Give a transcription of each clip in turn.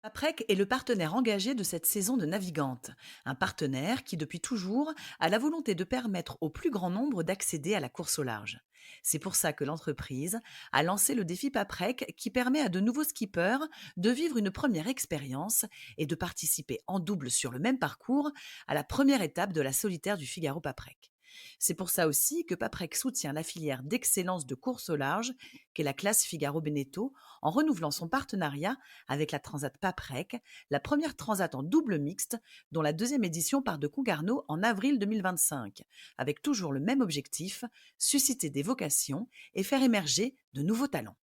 Paprec est le partenaire engagé de cette saison de Navigante, un partenaire qui depuis toujours a la volonté de permettre au plus grand nombre d'accéder à la course au large. C'est pour ça que l'entreprise a lancé le défi Paprec qui permet à de nouveaux skippers de vivre une première expérience et de participer en double sur le même parcours à la première étape de la solitaire du Figaro Paprec. C'est pour ça aussi que Paprec soutient la filière d'excellence de course au large qu'est la classe Figaro Beneteau en renouvelant son partenariat avec la Transat Paprec, la première transat en double mixte dont la deuxième édition part de Concarneau en avril 2025, avec toujours le même objectif, susciter des vocations et faire émerger de nouveaux talents.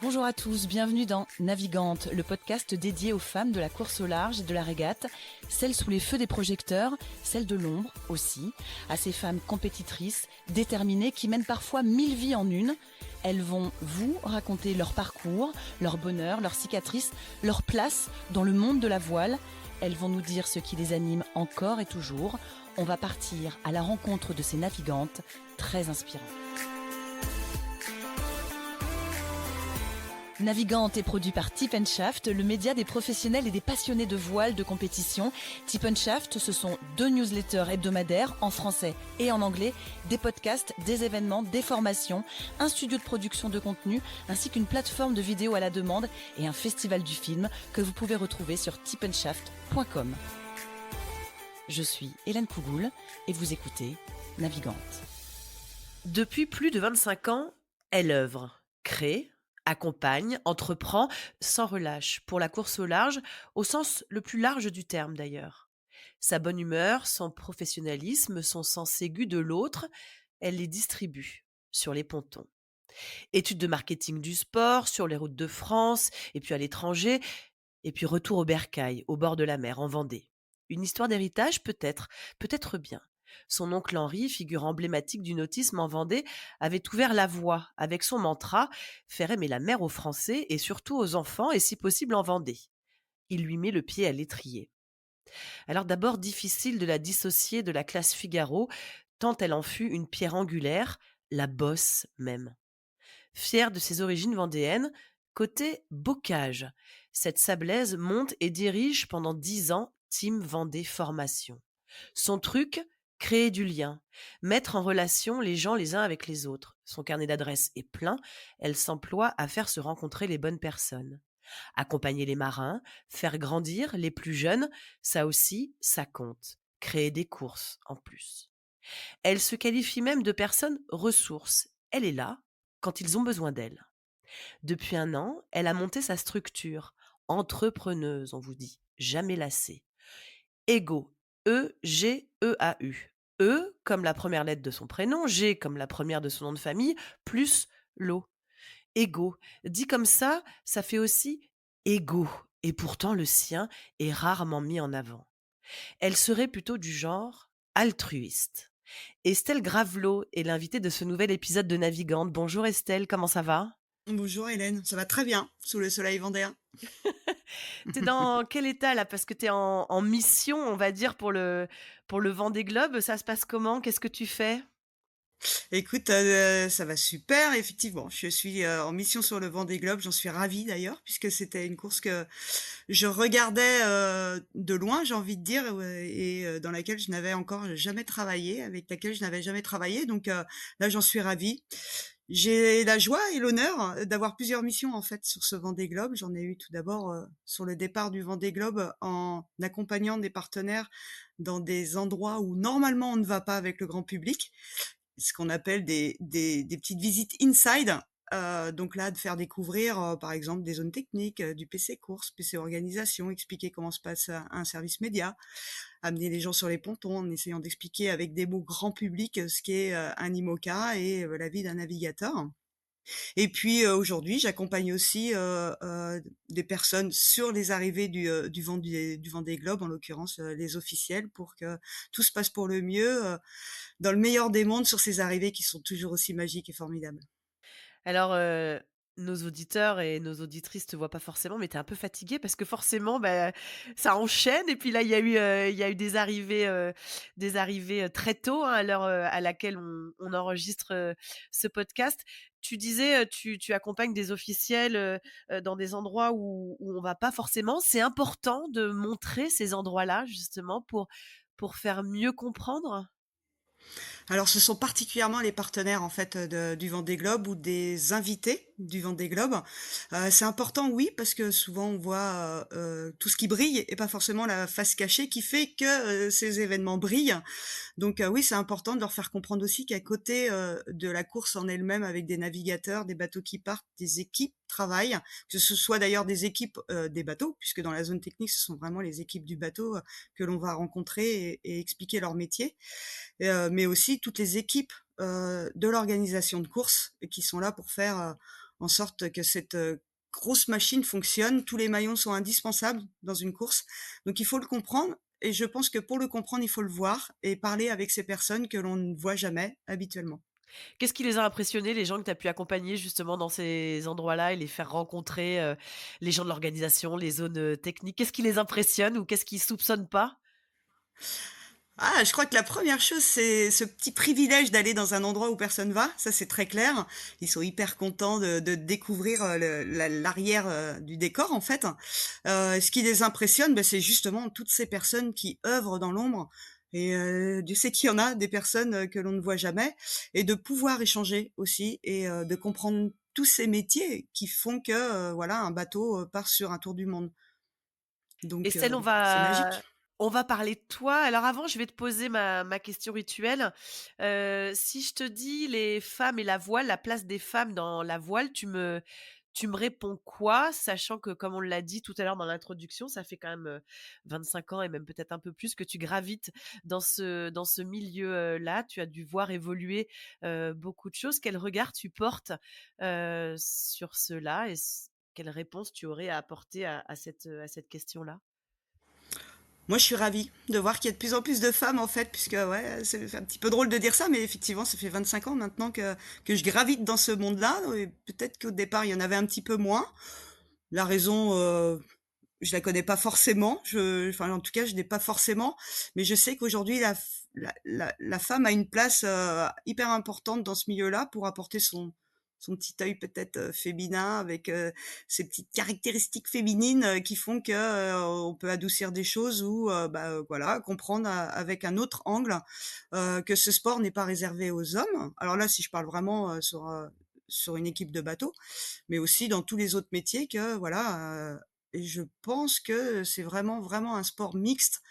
Bonjour à tous, bienvenue dans Navigante, le podcast dédié aux femmes de la course au large et de la régate, celles sous les feux des projecteurs, celles de l'ombre aussi, à ces femmes compétitrices, déterminées, qui mènent parfois 1000 vies en une. Elles vont vous raconter leur parcours, leur bonheur, leurs cicatrices, leur place dans le monde de la voile. Elles vont nous dire ce qui les anime encore et toujours. On va partir à la rencontre de ces navigantes très inspirantes. Navigante est produit par Tip & Shaft, le média des professionnels et des passionnés de voile de compétition. Tip & Shaft, ce sont 2 newsletters hebdomadaires en français et en anglais, des podcasts, des événements, des formations, un studio de production de contenu, ainsi qu'une plateforme de vidéos à la demande et un festival du film que vous pouvez retrouver sur tipandshaft.com. Je suis Hélène Cougoul et vous écoutez Navigante. Depuis plus de 25 ans, elle œuvre, crée, accompagne, entreprend sans relâche pour la course au large, au sens le plus large du terme d'ailleurs. Sa bonne humeur, son professionnalisme, son sens aigu de l'autre, elle les distribue sur les pontons. Études de marketing du sport, sur les routes de France, et puis à l'étranger, et puis retour au bercail, au bord de la mer, en Vendée. Une histoire d'héritage peut-être, peut-être bien. Son oncle Henri, figure emblématique du nautisme en Vendée, avait ouvert la voie avec son mantra faire aimer la mer aux Français et surtout aux enfants et si possible en Vendée. Il lui met le pied à l'étrier. Alors d'abord difficile de la dissocier de la classe Figaro, tant elle en fut une pierre angulaire, la bosse même. Fière de ses origines vendéennes, côté bocage, cette sablaise monte et dirige pendant 10 ans Team Vendée Formation. Son truc, créer du lien, mettre en relation les gens les uns avec les autres. Son carnet d'adresses est plein, elle s'emploie à faire se rencontrer les bonnes personnes. Accompagner les marins, faire grandir les plus jeunes, ça aussi, ça compte. Créer des courses en plus. Elle se qualifie même de personne ressource. Elle est là quand ils ont besoin d'elle. Depuis 1 an, elle a monté sa structure. Entrepreneuse, on vous dit, jamais lassée. Ego, E-G-E-A-U. E comme la première lettre de son prénom, G comme la première de son nom de famille, plus l'O. Ego. Dit comme ça fait aussi égo. Et pourtant, le sien est rarement mis en avant. Elle serait plutôt du genre altruiste. Estelle Gravelot est l'invitée de ce nouvel épisode de Navigante. Bonjour Estelle, comment ça va? Bonjour Hélène, ça va très bien sous le soleil vendéen. T'es dans quel état là? Parce que t'es en mission, on va dire, pour le Vendée Globe. Ça se passe comment? Qu'est-ce que tu fais? Écoute, ça va super effectivement. Je suis, en mission sur le Vendée Globe, j'en suis ravie d'ailleurs puisque c'était une course que je regardais, de loin, j'ai envie de dire, dans laquelle je n'avais encore jamais travaillé, avec laquelle je n'avais jamais travaillé donc là j'en suis ravie. J'ai la joie et l'honneur d'avoir plusieurs missions en fait sur ce Vendée Globe. J'en ai eu tout d'abord, sur le départ du Vendée Globe en accompagnant des partenaires dans des endroits où normalement on ne va pas avec le grand public. Ce qu'on appelle des petites visites inside. Donc là, de faire découvrir, par exemple, des zones techniques, du PC course, PC organisation, expliquer comment se passe un service média, amener les gens sur les pontons en essayant d'expliquer avec des mots grand public ce qu'est un IMOCA et la vie d'un navigateur. Et puis aujourd'hui, j'accompagne aussi des personnes sur les arrivées du Vendée Globe, en l'occurrence les officiels, pour que tout se passe pour le mieux, dans le meilleur des mondes sur ces arrivées qui sont toujours aussi magiques et formidables. Alors, nos auditeurs et nos auditrices te voient pas forcément, mais tu es un peu fatiguée parce que forcément, bah, ça enchaîne et puis là, il y a eu des arrivées, très tôt, hein, à l'heure, à laquelle on enregistre, ce podcast. Tu disais, tu accompagnes des officiels, dans des endroits où on va pas forcément. C'est important de montrer ces endroits-là justement pour faire mieux comprendre? Alors, ce sont particulièrement les partenaires, en fait, du Vendée Globe ou des invités du Vendée Globe. C'est important, oui, parce que souvent on voit, tout ce qui brille et pas forcément la face cachée qui fait que, ces événements brillent. Donc oui, c'est important de leur faire comprendre aussi qu'à côté, de la course en elle-même avec des navigateurs, des bateaux qui partent, des équipes travaillent, que ce soit d'ailleurs des équipes, des bateaux, puisque dans la zone technique, ce sont vraiment les équipes du bateau, que l'on va rencontrer et expliquer leur métier. Mais aussi toutes les équipes, de l'organisation de course et qui sont là pour faire, en sorte que cette, grosse machine fonctionne. Tous les maillons sont indispensables dans une course, donc il faut le comprendre et je pense que pour le comprendre, il faut le voir et parler avec ces personnes que l'on ne voit jamais habituellement. Qu'est-ce qui les a impressionnés, les gens que tu as pu accompagner justement dans ces endroits-là et les faire rencontrer, les gens de l'organisation, les zones, techniques? Qu'est-ce qui les impressionne ou qu'est-ce qu'ils soupçonnent pas? Ah, je crois que la première chose, c'est ce petit privilège d'aller dans un endroit où personne va, ça c'est très clair. Ils sont hyper contents de découvrir, l'arrière, du décor en fait. Ce qui les impressionne, bah, c'est justement toutes ces personnes qui œuvrent dans l'ombre et Dieu sait qu'il y en a des personnes, que l'on ne voit jamais et de pouvoir échanger aussi et de comprendre tous ces métiers qui font que, voilà, un bateau, part sur un tour du monde. Donc Estelle, c'est magique. on va parler de toi. Alors avant, je vais te poser ma question rituelle. Si je te dis les femmes et la voile, la place des femmes dans la voile, tu me réponds quoi? Sachant que comme on l'a dit tout à l'heure dans l'introduction, ça fait quand même, 25 ans et même peut-être un peu plus que tu gravites dans ce milieu, là. Tu as dû voir évoluer, beaucoup de choses. Quel regard tu portes, sur cela et quelle réponse tu aurais à apporter à cette question-là? Moi, je suis ravie de voir qu'il y a de plus en plus de femmes, en fait, puisque, ouais, c'est un petit peu drôle de dire ça, mais effectivement, ça fait 25 ans maintenant que je gravite dans ce monde-là. Et peut-être qu'au départ, il y en avait un petit peu moins. La raison, je la connais pas forcément. Enfin, en tout cas, je n'ai pas forcément. Mais je sais qu'aujourd'hui, la femme a une place hyper importante dans ce milieu-là pour apporter son petit œil peut-être féminin avec ces petites caractéristiques féminines qui font que on peut adoucir des choses ou voilà comprendre avec un autre angle que ce sport n'est pas réservé aux hommes. Alors là, si je parle vraiment sur une équipe de bateau, mais aussi dans tous les autres métiers que voilà. Et je pense que c'est vraiment, vraiment un sport mixte,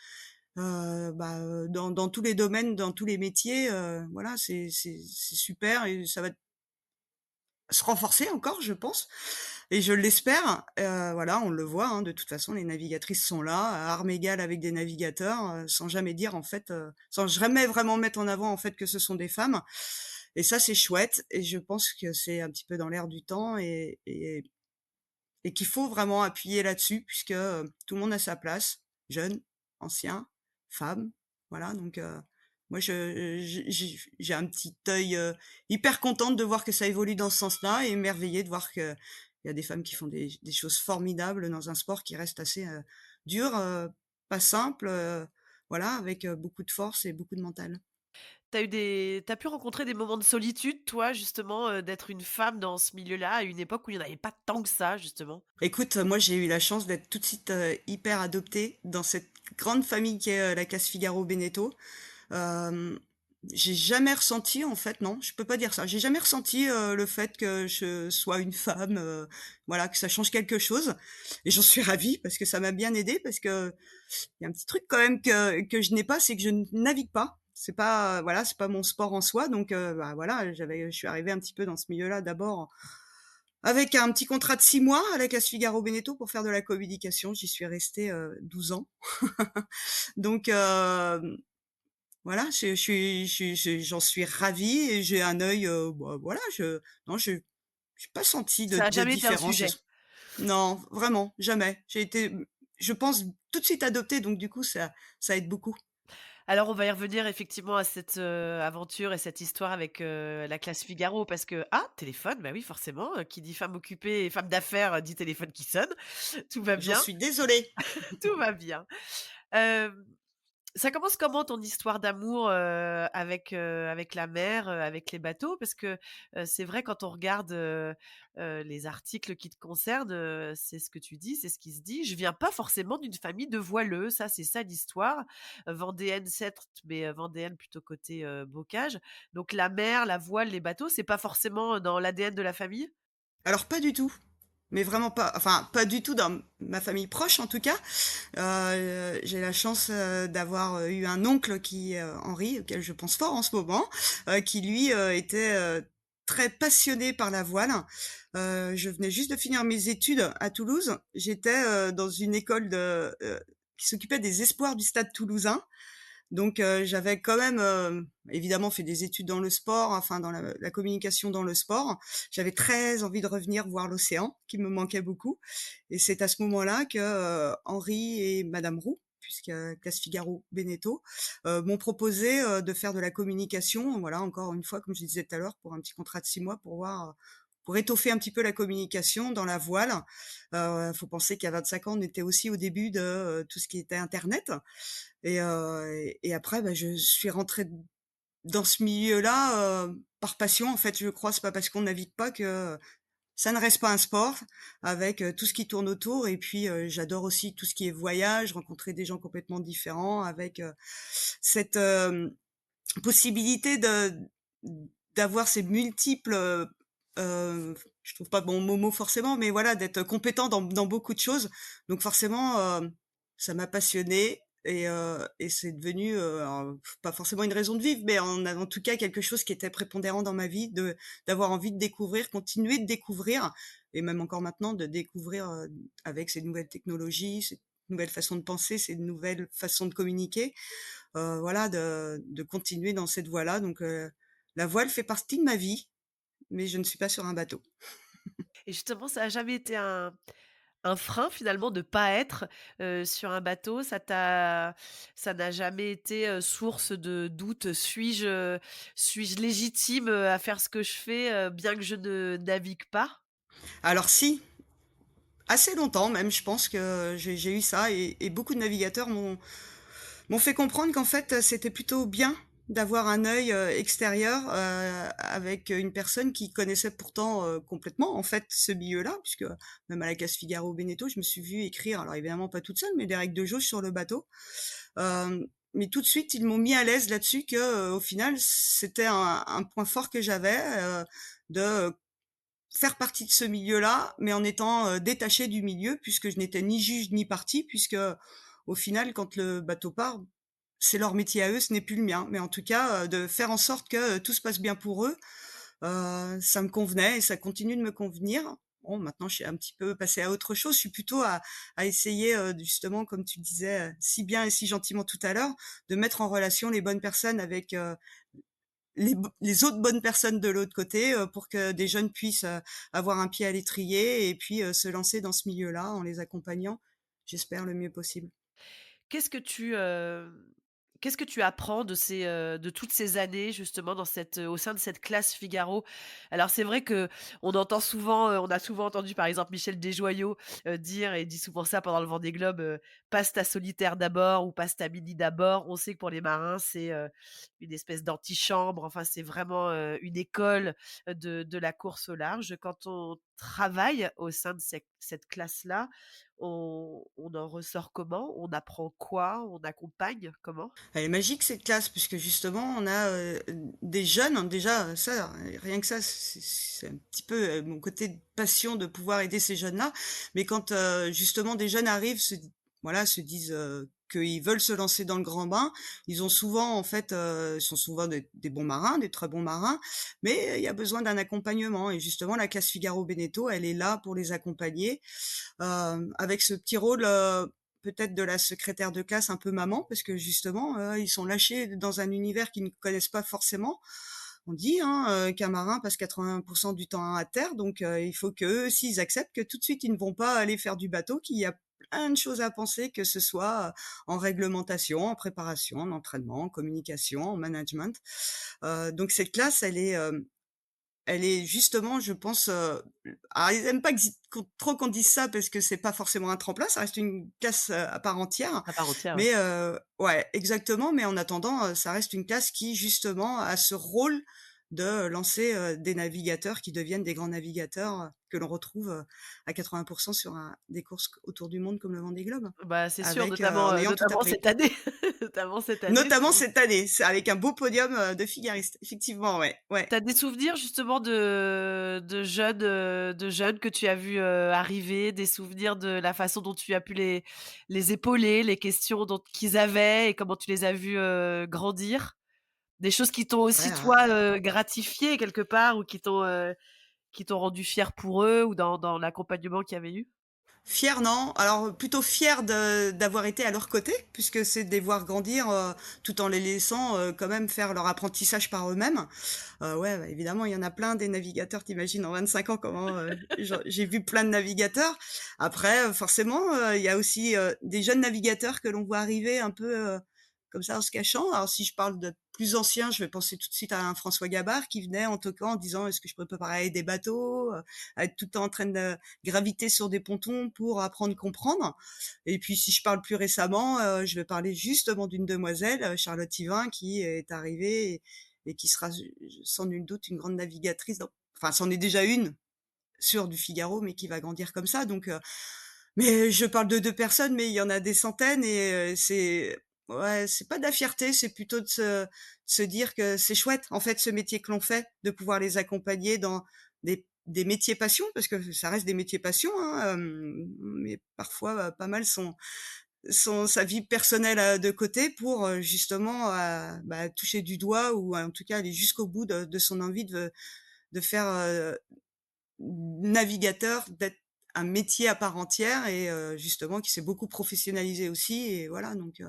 dans tous les domaines, dans tous les métiers, voilà, c'est super et ça va se renforcer encore, je pense et je l'espère. Voilà, on le voit, hein, de toute façon, les navigatrices sont là, à armes égales avec des navigateurs, sans jamais dire, en fait, sans jamais vraiment mettre en avant, en fait, que ce sont des femmes et ça, c'est chouette et je pense que c'est un petit peu dans l'air du temps et qu'il faut vraiment appuyer là-dessus puisque, tout le monde a sa place, jeunes, anciens, femmes, voilà donc moi j'ai un petit œil, hyper contente de voir que ça évolue dans ce sens-là et émerveillée de voir qu'il y a des femmes qui font des choses formidables dans un sport qui reste assez, dur, pas simple, voilà avec, beaucoup de force et beaucoup de mental. T'as pu rencontrer des moments de solitude, toi, justement, d'être une femme dans ce milieu-là, à une époque où il y en avait pas tant que ça, justement? Écoute, moi j'ai eu la chance d'être tout de suite, hyper adoptée dans cette grande famille qui est, la Casse Figaro Beneteau. Hem, j'ai jamais ressenti en fait, non, je peux pas dire ça. J'ai jamais ressenti, le fait que je sois une femme, voilà, que ça change quelque chose et j'en suis ravie parce que ça m'a bien aidée parce que il y a un petit truc quand même que je n'ai pas, c'est que je ne navigue pas. C'est pas, voilà, c'est pas mon sport en soi donc voilà, je suis arrivée un petit peu dans ce milieu-là d'abord avec un petit contrat de 6 mois à la Casse Figaro Beneteau pour faire de la communication. J'y suis restée, 12 ans donc voilà, j'en suis ravie et j'ai un œil, voilà, non, j'ai pas senti Ça a de jamais été un différence. sujet. Non, vraiment, jamais. J'ai été, je pense, tout de suite adoptée, donc du coup, ça aide beaucoup. Alors on va y revenir effectivement à cette, aventure et cette histoire avec, la classe Figaro parce que téléphone, bah oui forcément, qui dit femme occupée et femme d'affaires, dit téléphone qui sonne. Tout va J'en bien, suis désolée. tout va bien. Hem Ça commence comment ton histoire d'amour, avec la mer, avec les bateaux? Parce que, c'est vrai quand on regarde, les articles qui te concernent, c'est ce que tu dis, c'est ce qui se dit: «Je viens pas forcément d'une famille de voileux». Ça, c'est ça l'histoire. Vendéenne certes, mais, vendéenne plutôt côté, bocage. Donc la mer, la voile, les bateaux, c'est pas forcément dans l'ADN de la famille? Alors pas du tout, mais vraiment pas, enfin pas du tout dans ma famille proche en tout cas. J'ai la chance, d'avoir, eu un oncle qui, Henri, auquel je pense fort en ce moment, qui lui, était, très passionné par la voile. Je venais juste de finir mes études à Toulouse. J'étais, dans une école qui s'occupait des espoirs du Stade toulousain. Donc j'avais quand même, évidemment fait des études dans le sport, enfin dans la communication dans le sport. J'avais très envie de revenir voir l'océan, qui me manquait beaucoup. Et c'est à ce moment-là que, Henri et madame Roux, puisque Place Figaro Beneteau, m'ont proposé, de faire de la communication. Voilà, encore une fois, comme je disais tout à l'heure, pour un petit contrat de 6 mois pour voir, pour étoffer un petit peu la communication dans la voile. Faut penser qu'à 25 ans, on était aussi au début de, tout ce qui était internet. Et après, bah, je suis rentrée dans ce milieu-là, par passion, en fait, je crois. C'est pas parce qu'on navigue pas que ça ne reste pas un sport, avec, tout ce qui tourne autour. Et puis, j'adore aussi tout ce qui est voyage, rencontrer des gens complètement différents avec, cette, possibilité de d'avoir ces multiples, je trouve pas bon mot forcément, mais voilà, d'être compétent dans beaucoup de choses. Donc forcément, ça m'a passionnée. Et c'est devenu, alors, pas forcément une raison de vivre, mais en tout cas quelque chose qui était prépondérant dans ma vie, de d'avoir envie de découvrir, continuer de découvrir, et même encore maintenant de découvrir, avec ces nouvelles technologies, ces nouvelles façons de penser, ces nouvelles façons de communiquer. Voilà, de continuer dans cette voie-là. Donc la voile fait partie de ma vie, mais je ne suis pas sur un bateau. Et justement, ça a jamais été un frein finalement de pas être, sur un bateau? Ça n'a jamais été, source de doute? Suis-je légitime, à faire ce que je fais, bien que je ne navigue pas? Alors si, assez longtemps même, je pense que j'ai eu ça, et beaucoup de navigateurs m'ont fait comprendre qu'en fait, c'était plutôt bien d'avoir un œil, extérieur, avec une personne qui connaissait pourtant, complètement, en fait, ce milieu-là, puisque même à la Case Figaro Beneteau, je me suis vue écrire, alors évidemment pas toute seule, mais des règles de jauge sur le bateau. Mais tout de suite, ils m'ont mis à l'aise là-dessus que, au final, c'était un point fort que j'avais, de faire partie de ce milieu-là, mais en étant, détachée du milieu, puisque je n'étais ni juge ni partie, puisque, au final, quand le bateau part, c'est leur métier à eux, ce n'est plus le mien. Mais en tout cas, de faire en sorte que, tout se passe bien pour eux, ça me convenait et ça continue de me convenir. Bon, maintenant, je suis un petit peu passée à autre chose. Je suis plutôt à essayer, justement, comme tu disais, si bien et si gentiment tout à l'heure, de mettre en relation les bonnes personnes avec, les autres bonnes personnes de l'autre côté, pour que des jeunes puissent, avoir un pied à l'étrier et puis, se lancer dans ce milieu-là en les accompagnant, j'espère le mieux possible. Qu'est-ce que tu, qu'est-ce que tu apprends de toutes ces années justement dans au sein de cette classe Figaro? Alors c'est vrai que on a souvent entendu par exemple Michel Desjoyaux, dire et dit souvent ça pendant le Vendée Globe, «Passe ta solitaire d'abord» ou «Passe ta mini d'abord». On sait que pour les marins, c'est, une espèce d'antichambre, enfin c'est vraiment, une école, de la course au large. Quand on travaille au sein de cette classe-là, on en ressort comment? On apprend quoi? On accompagne comment? Elle est magique cette classe, puisque justement on a, des jeunes, hein, déjà, ça, rien que ça, c'est un petit peu, mon côté de passion de pouvoir aider ces jeunes-là. Mais quand, justement des jeunes arrivent, voilà, se disent, qu'ils veulent se lancer dans le grand bain, ils ont souvent en fait, ils sont souvent des bons marins, des très bons marins, mais il y a besoin d'un accompagnement. Et justement la classe Figaro Beneteau, elle est là pour les accompagner, avec ce petit rôle, peut-être de la secrétaire de classe un peu maman, parce que justement, ils sont lâchés dans un univers qu'ils ne connaissent pas forcément. On dit, hein, qu'un marin passe 80 du temps à terre, donc il faut qu'eux aussi, ils acceptent que tout de suite, ils ne vont pas aller faire du bateau, qu'il y a plein de choses à penser, que ce soit, en réglementation, en préparation, en entraînement, en communication, en management. Donc cette classe, elle est, elle est justement, je pense, alors ils aiment pas qu'on dise ça parce que c'est pas forcément un tremplin, ça reste une classe, à part entière. À part entière, ouais. Mais ouais, exactement, mais en attendant, ça reste une classe qui justement a ce rôle de lancer, des navigateurs qui deviennent des grands navigateurs, que l'on retrouve, à 80 sur des courses autour du monde comme le Vendée Globe, Bah, c'est sûr, avec, notamment, en ayant tout notamment appris. cette année. Notamment cette année, Notamment c'est cette année, c'est avec un beau podium, de figaristes. Effectivement, ouais, ouais. tu as des souvenirs justement de jeunes que tu as vus, arriver, des souvenirs de la façon dont tu as pu les épauler, les questions dont qu'ils avaient et comment tu les as vus, grandir? Des choses qui t'ont Ouais, aussi toi, gratifié quelque part ou qui t'ont rendu fier pour eux ou dans l'accompagnement qu'il y avait eu? fière non, alors plutôt fière de d'avoir été à leur côté, puisque c'est de les voir grandir, tout en les laissant, quand même faire leur apprentissage par eux-mêmes. Ouais, bah, évidemment, il y en a plein des navigateurs, tu imagines en 25 ans comment, j'ai vu plein de navigateurs. Après, forcément, il y a aussi, des jeunes navigateurs que l'on voit arriver un peu, comme ça en se cachant. Alors si je parle de plus anciens, je vais penser tout de suite à un François Gabard qui venait en toquant en disant: «Est-ce que je peux préparer des bateaux?» À être tout le temps en train de graviter sur des pontons pour apprendre, comprendre. Et puis si je parle plus récemment, je vais parler justement d'une demoiselle, Charlotte Yvain, qui est arrivée et qui sera sans nul doute une grande navigatrice enfin, c'en est déjà une sur du Figaro, mais qui va grandir comme ça. Donc, mais je parle de 2 personnes, mais il y en a des centaines et c'est ouais, c'est pas de la fierté, c'est plutôt de se dire que c'est chouette, en fait, ce métier que l'on fait, de pouvoir les accompagner dans des métiers passion, parce que ça reste des métiers passion, hein, mais parfois, pas mal sa vie personnelle, de côté pour, justement, bah, toucher du doigt ou en tout cas aller jusqu'au bout de son envie de faire, navigateur, d'être un métier à part entière et justement qui s'est beaucoup professionnalisé aussi et voilà donc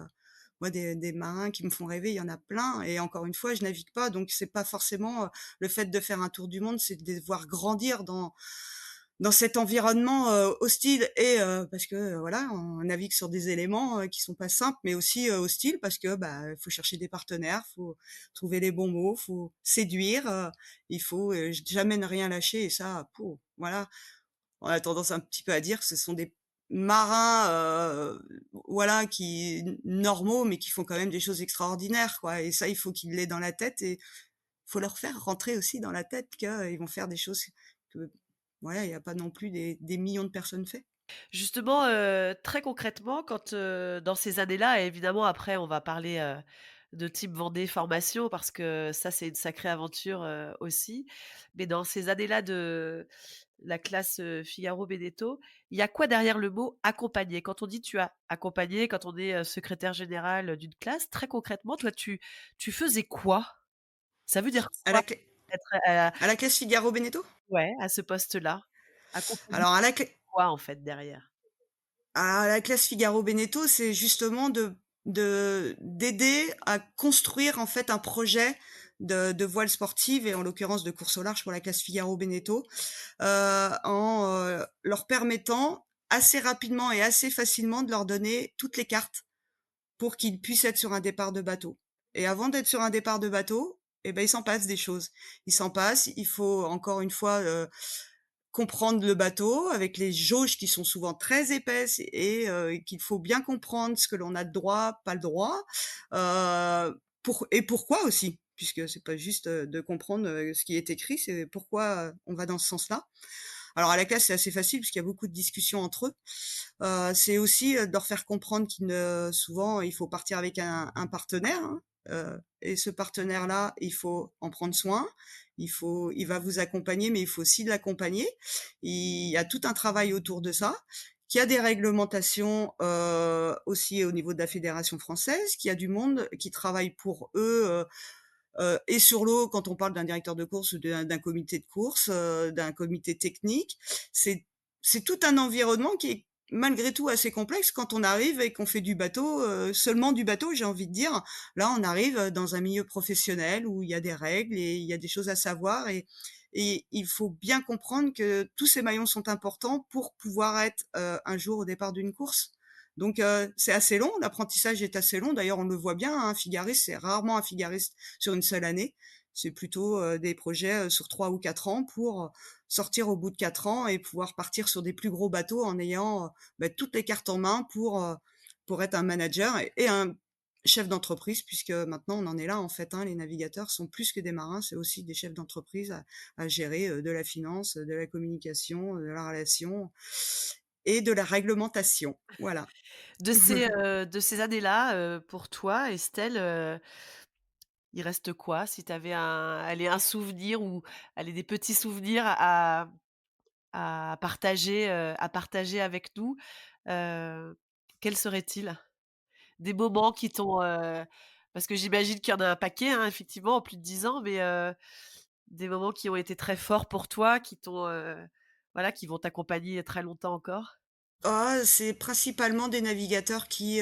moi des marins qui me font rêver, il y en a plein et encore une fois, je navigue pas donc c'est pas forcément, le fait de faire un tour du monde, c'est de les voir grandir dans cet environnement, hostile et parce que, voilà, on navigue sur des éléments, qui sont pas simples, mais aussi, hostiles parce que, bah, il faut chercher des partenaires, faut trouver les bons mots, faut séduire, il faut, jamais ne rien lâcher et ça, pouh, voilà, on a tendance un petit peu à dire que ce sont des marins, voilà, qui normaux, mais qui font quand même des choses extraordinaires, quoi et ça, il faut qu'ils l'aient dans la tête et faut leur faire rentrer aussi dans la tête qu'ils vont faire des choses que voilà, il y a pas non plus des millions de personnes fait. Justement, très concrètement, quand, dans ces années-là et évidemment après on va parler, de type Vendée Formation parce que ça c'est une sacrée aventure, aussi. Mais dans ces années-là de la classe, Figaro-Bénéteau, il y a quoi derrière le mot accompagner? Quand on dit tu as accompagné, quand on est, secrétaire général, d'une classe, très concrètement, toi tu faisais quoi? Ça veut dire À quoi la cla être à à la classe Figaro Beneteau? ouais, à ce poste-là? Accompagner Alors à la cla quoi en fait derrière? à la classe Figaro Beneteau, c'est justement d'aider à construire en fait un projet de voile sportive et en l'occurrence de course au large pour la classe Figaro Beneteau, en, leur permettant assez rapidement et assez facilement de leur donner toutes les cartes pour qu'ils puissent être sur un départ de bateau. Et avant d'être sur un départ de bateau, eh ben, il s'en passe des choses. Il s'en passe, il faut encore une fois, comprendre le bateau avec les jauges qui sont souvent très épaisses et qu'il faut bien comprendre ce que l'on a de droit, pas le droit, pourquoi aussi, puisque c'est pas juste, de comprendre, ce qui est écrit, c'est pourquoi, on va dans ce sens-là. Alors à la classe, c'est assez facile puisqu'il y a beaucoup de discussions entre eux. C'est aussi, de leur faire comprendre qu'il ne souvent, il faut partir avec un partenaire, hein, et ce partenaire-là, il faut en prendre soin. Il va vous accompagner, mais il faut aussi l'accompagner. Il y a tout un travail autour de ça, qu'il y a des réglementations, aussi au niveau de la fédération française, qu'il y a du monde qui travaille pour eux, et sur l'eau, quand on parle d'un directeur de course ou d'un comité de course, d'un comité technique, c'est c'est tout un environnement qui est malgré tout assez complexe quand on arrive et qu'on fait du bateau, seulement du bateau, j'ai envie de dire. Là, on arrive, dans un milieu professionnel où il y a des règles et il y a des choses à savoir et il faut bien comprendre que tous ces maillons sont importants pour pouvoir être, un jour au départ d'une course. Donc c'est assez long, l'apprentissage est assez long. D'ailleurs, on le voit bien, hein, un figariste, c'est rarement un figariste sur une seule année. C'est plutôt, des projets, sur 3 ou 4 ans pour, sortir au bout de 4 ans et pouvoir partir sur des plus gros bateaux en ayant, toutes les cartes en main pour être un manager et un chef d'entreprise puisque maintenant on en est là en fait, hein. Les navigateurs sont plus que des marins, c'est aussi des chefs d'entreprise à gérer, de la finance, de la communication, de la relation et de la réglementation. Voilà. De ces années-là, pour toi, Estelle, il reste quoi? Si tu avais un souvenir ou allez, des petits souvenirs à partager avec nous, heu, quels seraient-ils? Des moments qui t'ont, parce que j'imagine qu'il y en a un paquet, hein, effectivement, en plus de 10 ans, mais des moments qui ont été très forts pour toi, qui t'ont, voilà, qui vont t'accompagner très longtemps encore? Ah, c'est principalement des navigateurs qui,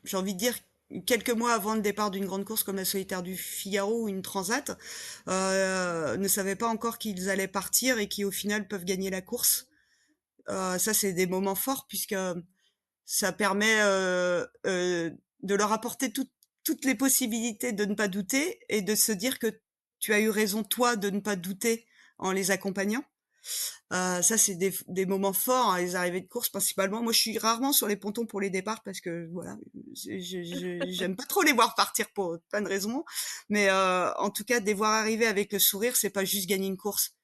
j'ai envie de dire, quelques mois avant le départ d'une grande course comme la Solitaire du Figaro ou une Transat, ne savaient pas encore qu'ils allaient partir et qui, au final, peuvent gagner la course. Ça, c'est des moments forts puisque ça permet, de leur apporter toutes les possibilités de ne pas douter et de se dire que tu as eu raison, toi, de ne pas douter en les accompagnant. Ça, c'est des moments forts, hein, les arrivées de course principalement. Moi, je suis rarement sur les pontons pour les départs parce que voilà, j'aime pas trop les voir partir pour plein de raisons. Mais en tout cas, de les voir arriver avec le sourire, c'est pas juste gagner une course,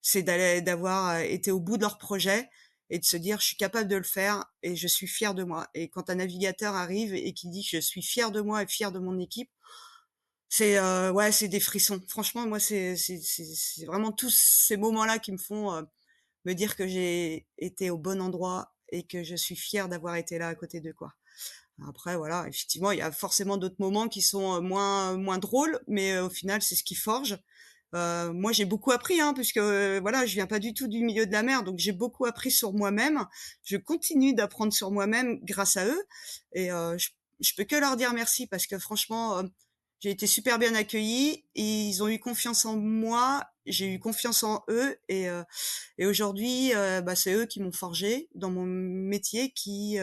c'est d'avoir été au bout de leur projet et de se dire: «Je suis capable de le faire et je suis fier de moi» et quand un navigateur arrive et qui dit: «Je suis fier de moi et fier de mon équipe», c'est, ouais, c'est des frissons. Franchement, moi, c'est vraiment tous ces moments-là qui me font, me dire que j'ai été au bon endroit et que je suis fière d'avoir été là à côté d'eux, quoi. Après voilà, effectivement, il y a forcément d'autres moments qui sont, moins drôles, mais au final, c'est ce qui forge. Moi, j'ai beaucoup appris, hein, puisque, voilà, je viens pas du tout du milieu de la mer, donc j'ai beaucoup appris sur moi-même. Je continue d'apprendre sur moi-même grâce à eux et je peux que leur dire merci parce que franchement, j'ai été super bien accueillie. Ils ont eu confiance en moi, j'ai eu confiance en eux et aujourd'hui, c'est eux qui m'ont forgée dans mon métier qui,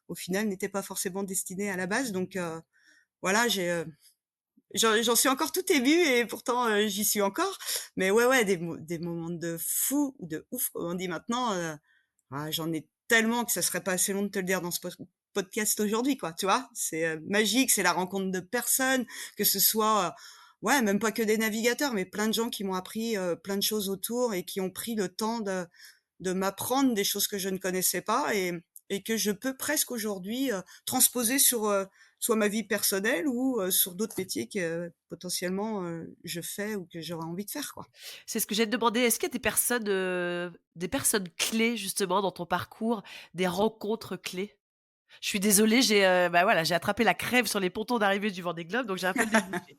au final, n'était pas forcément destiné à la base donc voilà, j'en suis encore toute émue et pourtant, j'y suis encore. Mais ouais, ouais, des moments de fou ou de ouf, comme on dit maintenant, j'en ai tellement que ça serait pas assez long de te le dire dans ce podcast aujourd'hui, quoi, tu vois? C'est, magique, c'est la rencontre de personnes, que ce soit, ouais, même pas que des navigateurs, mais plein de gens qui m'ont appris, plein de choses autour et qui ont pris le temps de m'apprendre des choses que je ne connaissais pas et que je peux presque aujourd'hui, transposer sur, soit ma vie personnelle ou, sur d'autres métiers que potentiellement, je fais ou que j'aurais envie de faire, quoi. C'est ce que j'allais te demander. Est-ce qu'il y a des personnes clés justement dans ton parcours, des rencontres clés? Je suis désolée, voilà, j'ai attrapé la crève sur les pontons d'arrivée du Vendée Globe, donc j'ai un peu le nez bouché.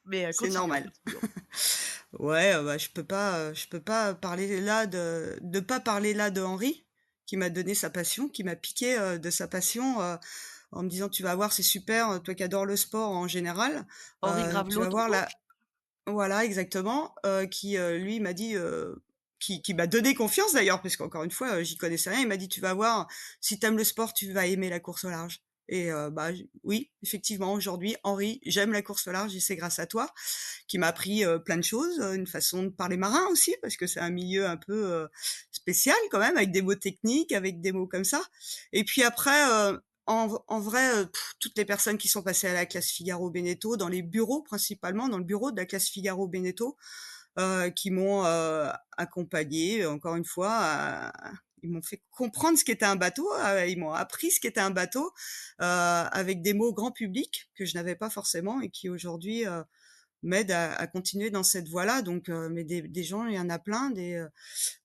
Mais, C'est continuons, normal. continuons. Ouais, je peux pas parler là de pas parler là de Henri, qui m'a donné sa passion, qui m'a piqué, de sa passion, en me disant: «Tu vas voir, c'est super, toi qui adores le sport en général, Henri tu Gravelot vas voir donc? la». Voilà, exactement, qui, lui m'a dit, qui m'a donné confiance d'ailleurs, parce qu'encore une fois, j'y connaissais rien. Il m'a dit: «Tu vas voir, si tu aimes le sport, tu vas aimer la course au large» et j oui, effectivement, aujourd'hui, Henri, j'aime la course au large et c'est grâce à toi, qui m'a appris, plein de choses, une façon de parler marin aussi, parce que c'est un milieu un peu, spécial quand même, avec des mots techniques, avec des mots comme ça et puis après, en vrai, toutes les personnes qui sont passées à la classe Figaro-Beneteau, dans les bureaux principalement, dans le bureau de la classe Figaro-Beneteau, qui m'ont, accompagnée, encore une fois, ils m'ont fait comprendre ce qu'était un bateau, ils m'ont appris ce qu'était un bateau, avec des mots grand public que je n'avais pas forcément et qui aujourd'hui, m'aident à continuer dans cette voie-là donc mais des gens, il y en a plein, il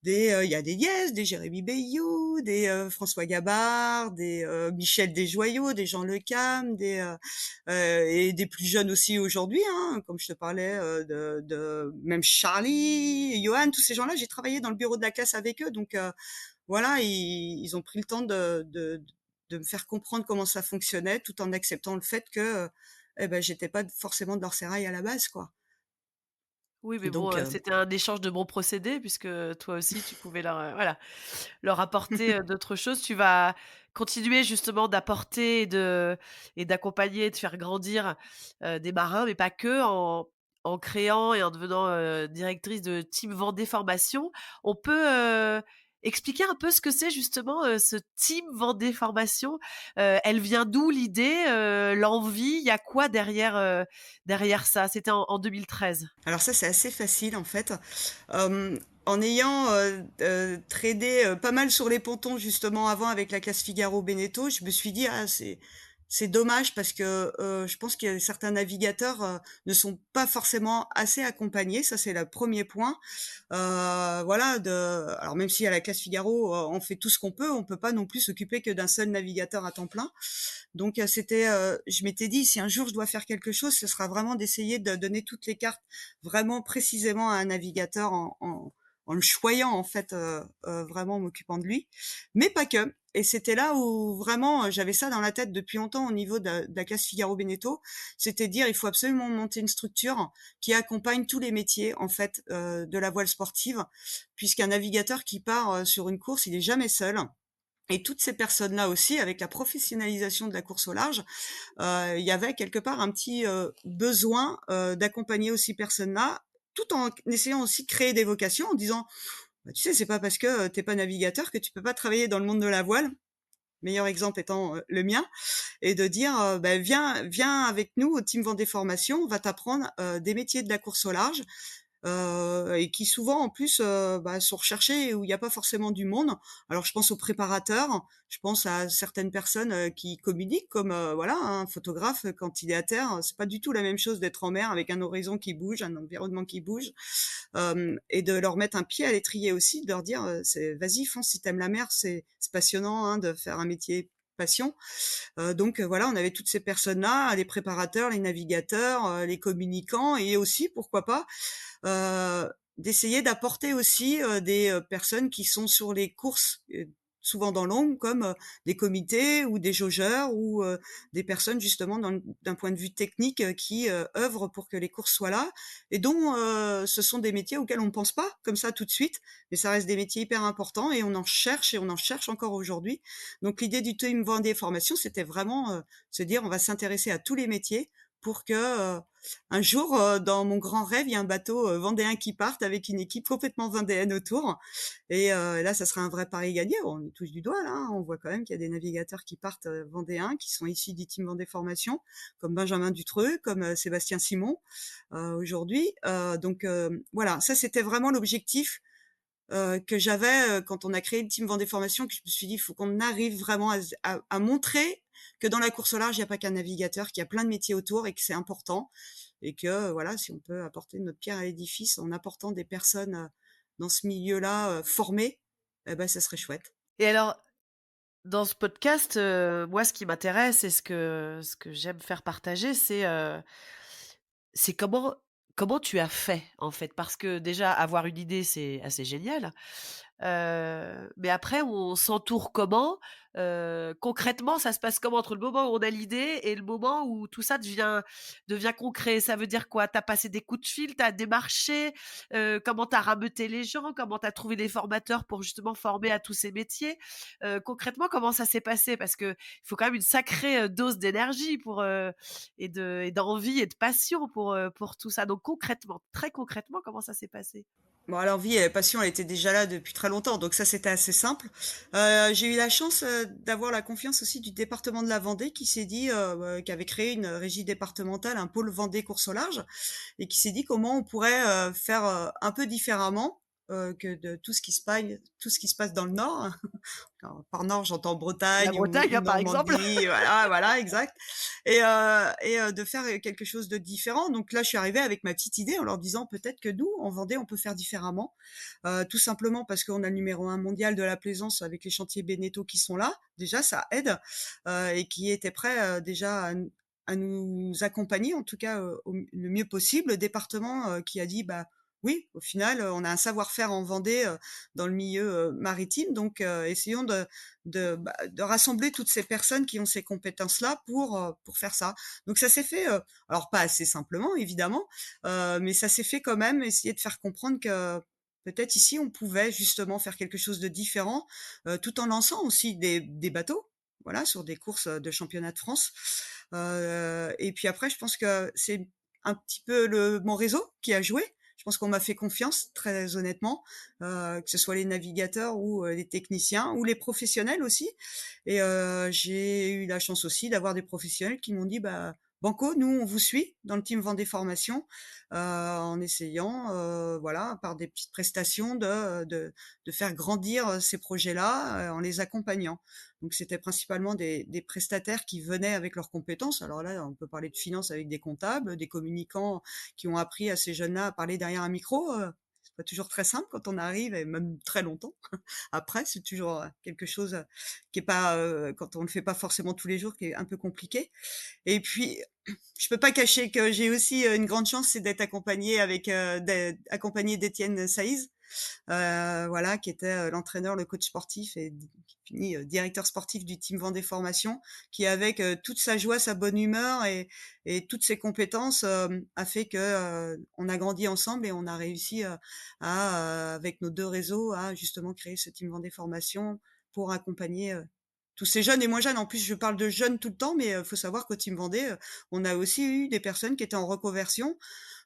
y a des Diez, des Jérémy Bayou, des, François Gabard, des, Michel Desjoyaux, des Jean Le Cam, et des plus jeunes aussi aujourd'hui, hein, comme je te parlais, de même Charlie, Johan, tous ces gens-là, j'ai travaillé dans le bureau de la classe avec eux donc voilà, ils ont pris le temps de me faire comprendre comment ça fonctionnait, tout en acceptant le fait que, j'étais pas forcément de leur sérail à la base, quoi Oui, et mais bon, donc c'était un échange de bons procédés puisque toi aussi tu pouvais leur, voilà, leur apporter, d'autres choses. Tu vas continuer justement d'apporter et d'accompagner et de faire grandir, des marins, mais pas que, en créant et en devenant, directrice de Team Vendée Formation. On peut, expliquer un peu ce que c'est justement, ce Team Vendée Formation? Elle vient d'où l'idée, l'envie? Il y a quoi derrière, derrière ça? C'était en 2013. Alors ça, c'est assez facile en fait. En ayant, tradé, pas mal sur les pontons justement avant avec la classe Figaro Beneteau, je me suis dit: «Ah c'est dommage» parce que, je pense qu'il y a certains navigateurs, ne sont pas forcément assez accompagnés. Ça, c'est le premier point. Voilà de alors même si à la classe Figaro, on fait tout ce qu'on peut, on peut pas non plus s'occuper que d'un seul navigateur à temps plein. Donc je m'étais dit: «Si un jour je dois faire quelque chose, ce sera vraiment d'essayer de donner toutes les cartes vraiment précisément à un navigateur en le choyant en fait, vraiment en m'occupant de lui». Mais pas que. Et c'était là où vraiment, j'avais ça dans la tête depuis longtemps au niveau de la classe Figaro Beneteau. C'était de dire: «Il faut absolument monter une structure qui accompagne tous les métiers en fait, de la voile sportive». Puisqu'un navigateur qui part, sur une course, il est jamais seul. Et toutes ces personnes-là aussi, avec la professionnalisation de la course au large, il y avait quelque part un petit, besoin, d'accompagner aussi ces personnes-là, tout en essayant aussi de créer des vocations en disant: «Bah, tu sais, c'est pas parce que, tu pas navigateur que tu peux pas travailler dans le monde de la voile». Meilleur exemple étant, le mien, et de dire, bah, viens avec nous au Team Vendée Formation, on va t'apprendre, des métiers de la course au large, et qui souvent en plus, bah, sont recherchés où il y a pas forcément du monde. Alors je pense aux préparateurs, je pense à certaines personnes, qui communiquent comme, voilà, un photographe, quand il est à terre, c'est pas du tout la même chose d'être en mer avec un horizon qui bouge, un environnement qui bouge. Et de leur mettre un pied à l'étrier aussi, de leur dire, c'est: «Vas-y fonce si t'aimes la mer, c'est passionnant, hein, de faire un métier passion». Donc voilà, on avait toutes ces personnes-là, les préparateurs, les navigateurs, les communicants, et aussi, pourquoi pas, d'essayer d'apporter aussi, des, personnes qui sont sur les courses, souvent dans l'ombre, comme, des comités ou des jaugeurs ou, des personnes justement d'un point de vue technique, qui, œuvrent pour que les courses soient là, et dont, ce sont des métiers auxquels on ne pense pas comme ça tout de suite, mais ça reste des métiers hyper importants et on en cherche et on en cherche encore aujourd'hui. Donc l'idée du Team Vendée Formation, c'était vraiment, se dire: «On va s'intéresser à tous les métiers pour que, un jour, dans mon grand rêve, il y a un bateau, vendéen qui parte avec une équipe complètement vendéenne autour». Et là, ça serait un vrai pari gagné. On y touche du doigt là, hein. On voit quand même qu'il y a des navigateurs qui partent, vendéens, qui sont issus du Team Vendée Formation, comme Benjamin Dutreux, comme, Sébastien Simon, aujourd'hui. Donc voilà, ça c'était vraiment l'objectif, que j'avais, quand on a créé le Team Vendée Formation, que je me suis dit: «Il faut qu'on arrive vraiment à montrer que dans la course au large, il y a pas qu'un navigateur, qu'il y a plein de métiers autour et que c'est important». Et que, voilà, si on peut apporter notre pierre à l'édifice en apportant des personnes, dans ce milieu-là, formées, et bah, ça serait chouette. Et alors, dans ce podcast, moi, ce qui m'intéresse et ce que j'aime faire partager, c'est comment tu as fait, en fait? Parce que déjà avoir une idée, c'est assez génial, mais après on s'entoure comment? Concrètement, ça se passe comment entre le moment où on a l'idée et le moment où tout ça devient concret? Ça veut dire quoi? Tu as passé des coups de fil, tu as démarché, comment tu as rameuté les gens? Comment tu as trouvé des formateurs pour justement former à tous ces métiers? Concrètement, comment ça s'est passé? Parce qu'il faut quand même une sacrée, dose d'énergie et d'envie et de passion pour tout ça. Donc concrètement, très concrètement, comment ça s'est passé? Bon, alors vie et la passion, elle était déjà là depuis très longtemps, donc ça, c'était assez simple. J'ai eu la chance, d'avoir la confiance aussi du département de la Vendée qui s'est dit, qui avait créé une régie départementale, un pôle Vendée course au large, et qui s'est dit: «Comment on pourrait, faire, un peu différemment, que de tout ce qui se passe dans le Nord?» Alors, par Nord, j'entends La Bretagne Bretagne, ou hein, par exemple. Normandie, voilà, voilà, exact. De faire, quelque chose de différent. Donc là, je suis arrivée avec ma petite idée en leur disant: «Peut-être que nous, en Vendée, on peut faire différemment». Tout simplement parce qu'on a le numéro 1 mondial de la plaisance avec les chantiers Beneteau qui sont là. Déjà, ça aide, et qui étaient prêts, déjà à nous accompagner, en tout cas, le mieux possible. Le département, qui a dit: «Bah, oui, au final, on a un savoir-faire en Vendée, dans le milieu, maritime, donc essayons de rassembler toutes ces personnes qui ont ces compétences-là pour faire ça». Donc ça s'est fait, alors pas assez simplement évidemment, mais ça s'est fait quand même, essayer de faire comprendre que peut-être ici on pouvait justement faire quelque chose de différent, tout en lançant aussi des bateaux, voilà, sur des courses, de championnat de France. Et puis après je pense que c'est un petit peu mon réseau qui a joué. Je pense qu'on m'a fait confiance, très honnêtement, que ce soit les navigateurs ou les techniciens ou les professionnels aussi. Et j'ai eu la chance aussi d'avoir des professionnels qui m'ont dit, bah, Banco, nous, on vous suit dans le team Vendée Formation, en essayant, voilà, par des petites prestations de faire grandir ces projets-là, en les accompagnant. Donc, c'était principalement des prestataires qui venaient avec leurs compétences. Alors là, on peut parler de finance avec des comptables, des communicants qui ont appris à ces jeunes-là à parler derrière un micro. C'est pas toujours très simple quand on arrive, et même très longtemps. Après, c'est toujours quelque chose qui est pas, quand on le fait pas forcément tous les jours, qui est un peu compliqué. Et puis, je peux pas cacher que j'ai aussi une grande chance, c'est d'être accompagnée d'Étienne Saïz, voilà, qui était l'entraîneur, le coach sportif et qui finit directeur sportif du team Vendée Formation, qui avec toute sa joie, sa bonne humeur et toutes ses compétences a fait que on a grandi ensemble et on a réussi avec nos deux réseaux à justement créer ce team Vendée Formation pour accompagner tous ces jeunes et moins jeunes. En plus, je parle de jeunes tout le temps, mais faut savoir qu'au team Vendée, on a aussi eu des personnes qui étaient en reconversion,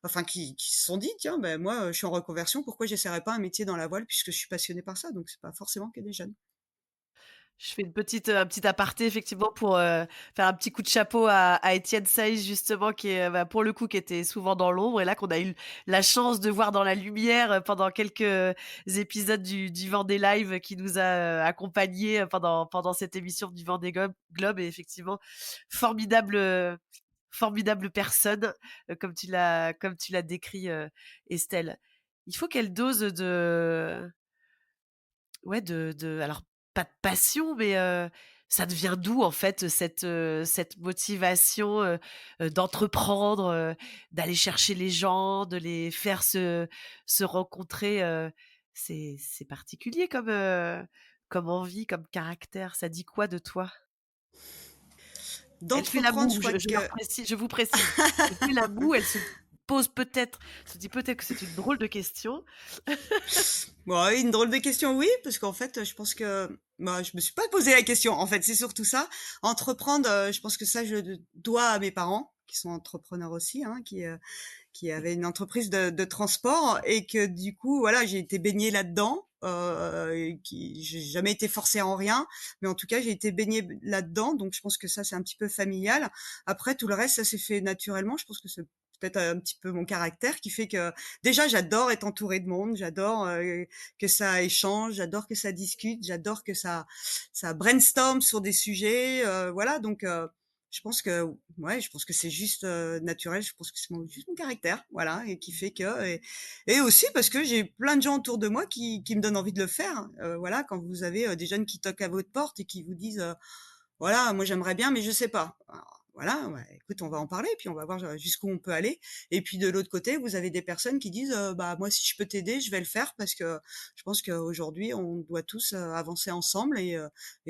enfin qui se sont dit tiens ben moi je suis en reconversion, pourquoi j'essaierais pas un métier dans la voile puisque je suis passionnée par ça, donc c'est pas forcément que des jeunes. Je fais un petit aparté effectivement pour, faire un petit coup de chapeau à Étienne Saïs justement qui est, pour le coup qui était souvent dans l'ombre et là qu'on a eu la chance de voir dans la lumière, pendant quelques épisodes du Vendée Live qui nous a, accompagnés, pendant cette émission du Vendée Globe et effectivement formidable, formidable personne, comme tu l'as décrit, Estelle. Il faut quelle dose alors pas de passion, mais ça devient d'où en fait cette motivation, d'entreprendre, d'aller chercher les gens, de les faire se rencontrer, c'est particulier comme envie, comme caractère. Ça dit quoi de toi? Elle fait la D'entreprendre, je moue, crois que je vous précise. Elle fait la moue, elle se dit peut-être que c'est une drôle de question. bon, oui, une drôle de question, oui, parce qu'en fait, je pense que moi, je me suis pas posé la question. En fait, c'est surtout ça. Entreprendre, je pense que ça, je le dois à mes parents, qui sont entrepreneurs aussi, hein, qui avaient une entreprise de transport et que du coup, voilà, j'ai été baignée là-dedans. Et j'ai jamais été forcée en rien, mais en tout cas, j'ai été baignée là-dedans. Donc, je pense que ça, c'est un petit peu familial. Après, tout le reste, ça s'est fait naturellement. Je pense que c'est peut-être un petit peu mon caractère qui fait que déjà j'adore être entourée de monde, j'adore que ça échange, j'adore que ça discute, j'adore que ça brainstorm sur des sujets, voilà. Donc je pense que ouais, je pense que c'est juste naturel, je pense que c'est juste mon caractère, voilà, et qui fait que et aussi parce que j'ai plein de gens autour de moi qui me donnent envie de le faire. Voilà, quand vous avez des jeunes qui toquent à votre porte et qui vous disent voilà, moi j'aimerais bien, mais je sais pas. Alors, voilà, ouais, écoute, on va en parler, puis on va voir jusqu'où on peut aller. Et puis de l'autre côté, vous avez des personnes qui disent, bah moi si je peux t'aider, je vais le faire parce que je pense qu'aujourd'hui on doit tous avancer ensemble et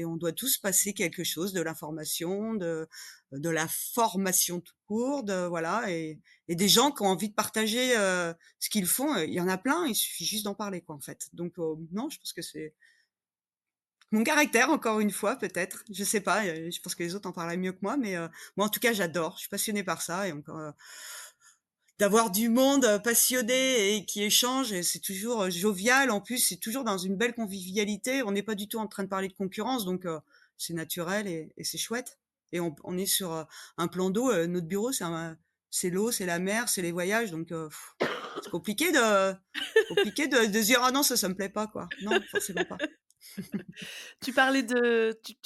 on doit tous passer quelque chose, de l'information, de la formation tout court, voilà, et des gens qui ont envie de partager ce qu'ils font. Il y en a plein, il suffit juste d'en parler quoi en fait. Donc non, je pense que c'est mon caractère, encore une fois, peut-être. Je sais pas, je pense que les autres en parleraient mieux que moi, mais moi, en tout cas, j'adore. Je suis passionnée par ça et encore, d'avoir du monde passionné et qui échange, et c'est toujours jovial. En plus, c'est toujours dans une belle convivialité. On n'est pas du tout en train de parler de concurrence, donc c'est naturel et c'est chouette. Et on est sur un plan d'eau. Notre bureau, c'est l'eau, c'est la mer, c'est les voyages, donc c'est compliqué de se dire ah non, ça me plaît pas, quoi. Non, forcément pas. Tu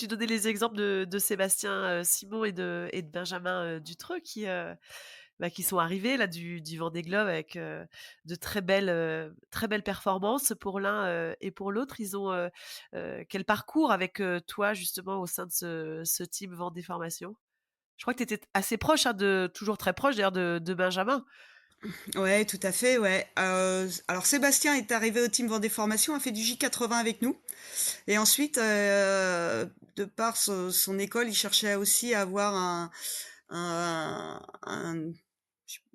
donnais les exemples de Sébastien, Simon et de Benjamin, Dutreux qui sont arrivés là du Vendée Globe avec, de très belles performances pour l'un, et pour l'autre. Ils ont, quel parcours avec, toi justement au sein de ce team Vendée Formation? Je crois que tu étais assez proche, hein, toujours très proche d'ailleurs de Benjamin? Ouais, tout à fait, ouais. Alors Sébastien est arrivé au team Vendée Formation, a fait du J80 avec nous. Et ensuite, de par son école, il cherchait aussi à avoir un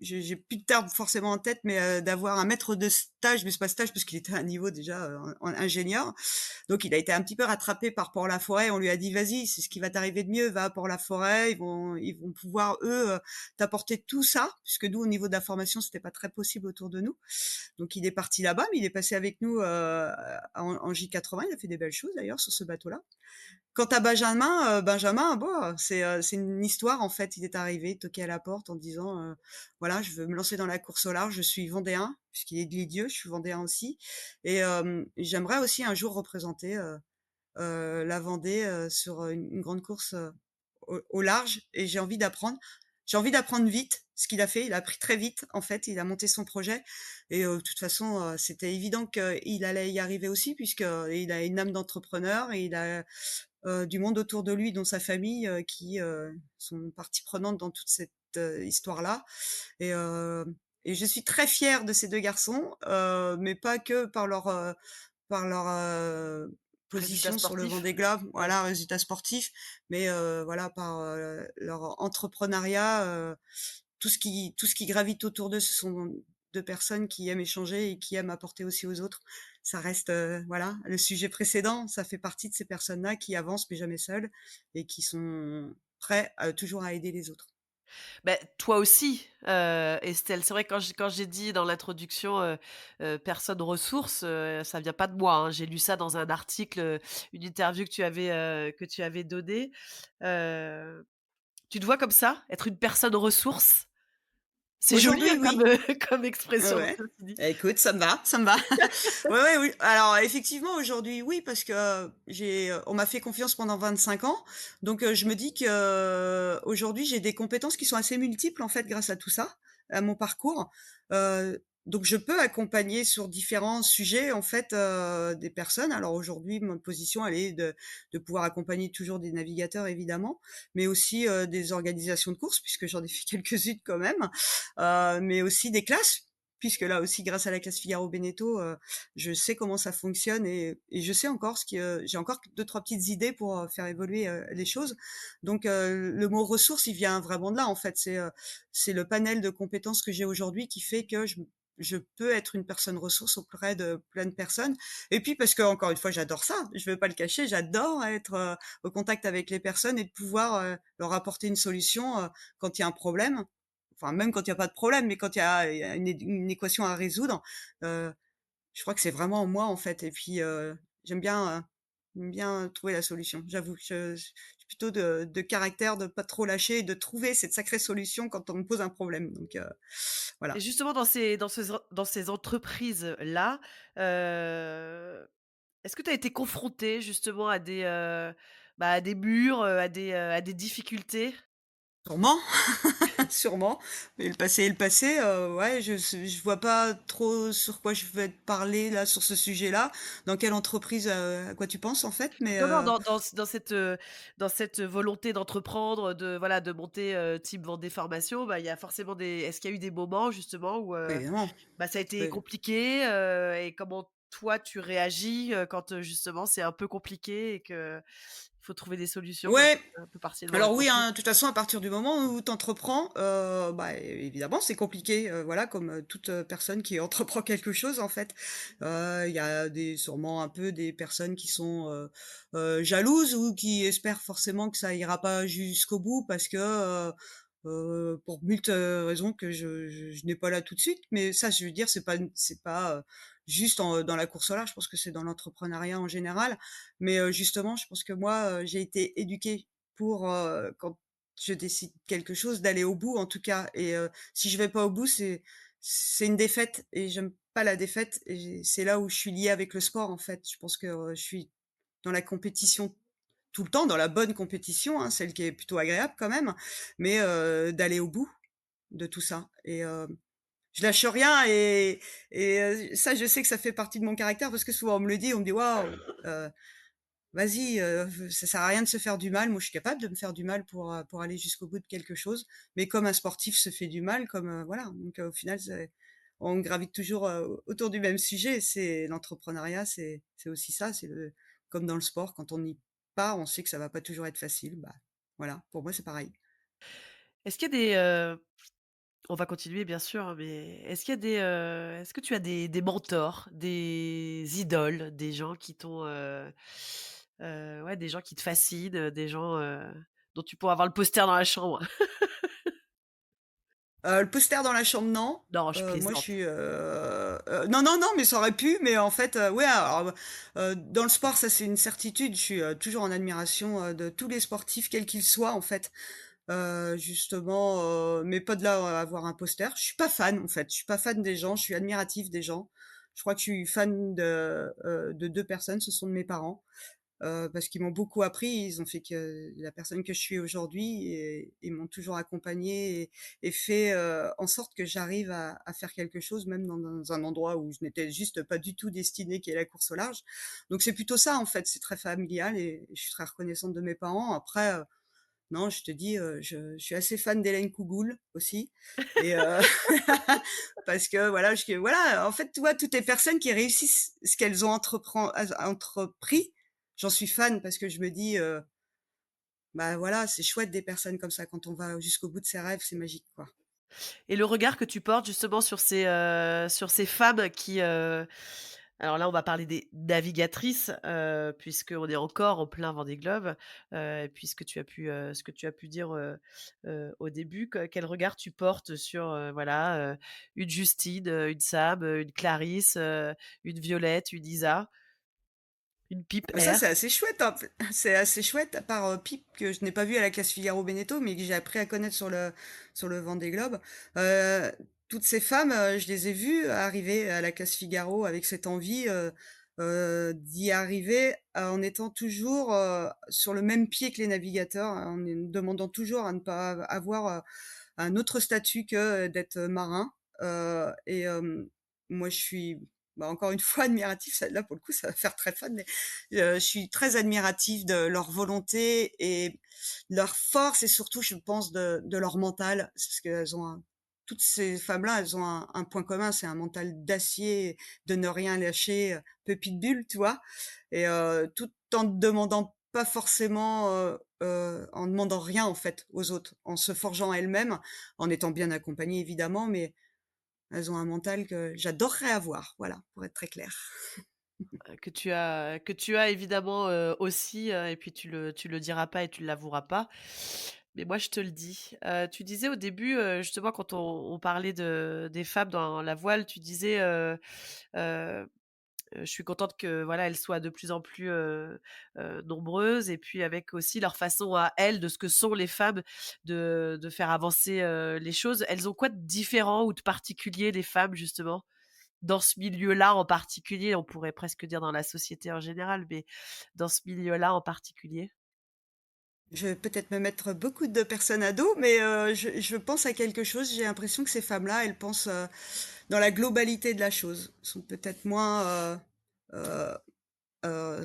j'ai plus de terme forcément en tête, mais d'avoir un maître de stage, mais c'est pas stage parce qu'il était à un niveau déjà, en ingénieur. Donc il a été un petit peu rattrapé par Port-la-Forêt. On lui a dit: «Vas-y, c'est ce qui va t'arriver de mieux, va à Port-la-Forêt, ils vont pouvoir eux, t'apporter tout ça», puisque nous au niveau de la formation, c'était pas très possible autour de nous. Donc il est parti là-bas, mais il est passé avec nous, en J80. Il a fait des belles choses d'ailleurs sur ce bateau-là. Quant à Benjamin, Benjamin, bon, c'est une histoire en fait. Il est arrivé, toqué à la porte en disant, «Voilà, je veux me lancer dans la course au large, je suis vendéen», puisqu'il est de Lisieux, je suis vendéen aussi et j'aimerais aussi un jour représenter, la Vendée, sur, une grande course, au large et j'ai envie d'apprendre vite ce qu'il a fait. Il a appris très vite en fait, il a monté son projet et de toute façon, c'était évident qu'il allait y arriver aussi puisque, il a une âme d'entrepreneur et il a du monde autour de lui, dont sa famille, qui, sont partie prenante dans toute cette, histoire-là et je suis très fière de ces 2 garçons, mais pas que par leur, Résultats position sur le sportifs? Vendée Globe, Ouais. voilà, résultats sportifs, mais voilà, par, leur entrepreneuriat, tout ce qui gravite autour d'eux, ce sont 2 personnes qui aiment échanger et qui aiment apporter aussi aux autres. Ça reste, voilà, le sujet précédent, ça fait partie de ces personnes-là qui avancent mais jamais seules et qui sont prêts, toujours à aider les autres. Beh, toi aussi, Estelle, c'est vrai que quand j'ai dit dans l'introduction, «personne ressource», ça vient pas de moi, hein. J'ai lu ça dans un article, une interview que tu avais donnée. Heu, Tu te vois comme ça? Être une personne ressource? C'est joli, Aujourd'hui, hein, comme, oui. comme Ouais, expression, ouais. ceci dit. Écoute, ça me va, ça me va. Ouais, ouais, oui. Alors effectivement, aujourd'hui, oui, parce que on m'a fait confiance pendant 25 ans. Donc je me dis que, aujourd'hui, j'ai des compétences qui sont assez multiples, en fait, grâce à tout ça, à mon parcours. Donc je peux accompagner sur différents sujets, en fait, des personnes. Alors aujourd'hui, ma position, elle est de pouvoir accompagner toujours des navigateurs, évidemment, mais aussi, des organisations de courses, puisque j'en ai fait quelques-unes quand même, mais aussi des classes puisque là aussi, grâce à la classe Figaro Beneteau, je sais comment ça fonctionne et je sais encore j'ai encore 2-3 petites idées pour, faire évoluer, les choses. Donc, le mot ressources, il vient vraiment de là, en fait. C'est le panel de compétences que j'ai aujourd'hui qui fait que je peux être une personne ressource auprès de plein de personnes. Et puis parce que encore une fois, j'adore ça, je vais pas le cacher, j'adore être, au contact avec les personnes et de pouvoir, leur apporter une solution, quand il y a un problème. Enfin, même quand il y a pas de problème, mais quand il y a une équation à résoudre, heu, je crois que c'est vraiment moi, en fait et puis, j'aime bien trouver la solution. J'avoue, je suis plutôt de caractère de pas trop lâcher et de trouver cette sacrée solution quand on me pose un problème donc Et voilà. justement dans ces entreprises-là, est-ce que tu as été confrontée justement à des murs, à des difficultés? Sûrement, sûrement, mais le passé est le passé, ouais, je vois pas trop sur quoi je vais te parler là, sur ce sujet-là. Dans quelle entreprise, à quoi tu penses en fait? Mais Non, non, dans cette volonté d'entreprendre, de voilà, de monter, Team Vendée Formation, bah, il y a forcément des est-ce qu'il y a eu des moments justement où, évidemment, bah, ça a été oui. compliqué, et comment toi tu réagis, quand, justement c'est un peu compliqué et qu'il faut trouver des solutions, Ouais, un peu partiellement alors oui, impossibles? hein, de toute façon, à partir du moment où tu entreprends, bah, évidemment, c'est compliqué, voilà, comme, toute, personne qui entreprend quelque chose, en fait. Il y a des sûrement un peu des personnes qui sont, jalouses ou qui espèrent forcément que ça ira pas jusqu'au bout parce que, pour moult, raisons que je n'ai pas là tout de suite. Mais ça, je veux dire, c'est pas, juste dans la course au large, je pense que c'est dans l'entrepreneuriat en général. Mais, justement, je pense que moi, j'ai été éduquée pour, quand je décide quelque chose, d'aller au bout en tout cas et si je vais pas au bout, c'est une défaite et j'aime pas la défaite et c'est là où je suis liée avec le sport en fait. Je pense que, je suis dans la compétition tout le temps, dans la bonne compétition, hein, celle qui est plutôt agréable quand même, mais d'aller au bout de tout ça et je lâche rien et ça je sais que ça fait partie de mon caractère parce que souvent on me le dit, on me dit: «Waouh, vas-y, ça sert à rien de se faire du mal. Moi, je suis capable de me faire du mal pour aller jusqu'au bout de quelque chose, mais comme un sportif se fait du mal, comme, voilà, donc au final, on gravite toujours, autour du même sujet. C'est l'entrepreneuriat, c'est aussi ça, c'est le comme dans le sport, quand on y part, on sait que ça va pas toujours être facile. Bah, voilà, pour moi, c'est pareil. Est-ce qu'il y a des, On va continuer bien sûr, hein, mais est-ce que tu as des mentors, des idoles, des gens qui t'ont, ouais, des gens qui te fascinent, des gens, dont tu pourrais avoir le poster dans la chambre? Le poster dans la chambre, non. Non, je Moi, je plaisante. suis, non, non, non, mais ça aurait pu, mais en fait, ouais, alors, dans le sport, ça, c'est une certitude. Je suis, toujours en admiration, de tous les sportifs, quels qu'ils soient, en fait. Justement, mais pas de là à avoir un poster. Je suis pas fan, en fait. Je suis pas fan des gens, je suis admirative des gens. Je crois que je suis fan de 2 personnes, ce sont de mes parents. Parce qu'ils m'ont beaucoup appris, ils ont fait que la personne que je suis aujourd'hui et ils m'ont toujours accompagnée et fait, en sorte que j'arrive à faire quelque chose, même dans un endroit où je n'étais juste pas du tout destinée, qui est la course au large. Donc c'est plutôt ça, en fait, c'est très familial et je suis très reconnaissante de mes parents. Après, non, je te dis, je suis assez fan d'Hélène Cougoul aussi et parce que voilà, en fait, tu vois, toutes les personnes qui réussissent ce qu'elles ont entrepris, j'en suis fan parce que je me dis, bah, voilà, c'est chouette des personnes comme ça. Quand on va jusqu'au bout de ses rêves, c'est magique, quoi. Et le regard que tu portes justement sur ces femmes qui, alors là, on va parler des navigatrices, puisqu'on est encore en plein Vendée Globe, et puis ce que tu as pu dire, au début, quel regard tu portes sur, voilà, une Justine, une Sam, une Clarisse, une Violette, une Isa, une Pipe Mais ça, R? c'est assez chouette, hein. C'est assez chouette, à part Pip, que je n'ai pas vu à la Casse Figaro Beneteau, mais que j'ai appris à connaître sur le Vendée Globe. Euh, Toutes ces femmes, je les ai vues arriver à la Casse Figaro avec cette envie d'y arriver en étant toujours sur le même pied que les navigateurs, en demandant toujours à ne pas avoir un autre statut que d'être marin. Et moi, je suis encore une fois admirative. Là, pour le coup, ça va faire très fan, mais je suis très admirative de leur volonté et leur force et surtout, je pense, de leur mental. C'est parce qu'elles ont toutes ces femmes-là, elles ont un point commun, c'est un mental d'acier, de ne rien lâcher, peu pitbull, tu vois. Et tout en ne demandant pas forcément, en demandant rien en fait aux autres, en se forgeant elles-mêmes, en étant bien accompagnées évidemment, mais elles ont un mental que j'adorerais avoir, voilà, pour être très clair. Que tu as évidemment, aussi, et puis tu le diras pas et tu l'avoueras pas. Mais moi, je te le dis. Tu disais au début, justement quand on parlait des femmes dans la voile, tu disais, heu je suis contente que voilà, elles soient de plus en plus, nombreuses et puis avec aussi leur façon à elles de ce que sont les femmes de faire avancer, les choses. Elles ont quoi de différent ou de particulier les femmes justement? Dans ce milieu-là en particulier, on pourrait presque dire dans la société en général, mais dans ce milieu-là en particulier? Je vais peut-être me mettre beaucoup de personnes à dos, mais je pense à quelque chose, j'ai l'impression que ces femmes-là, elles pensent, dans la globalité de la chose. Elles sont peut-être moins, heu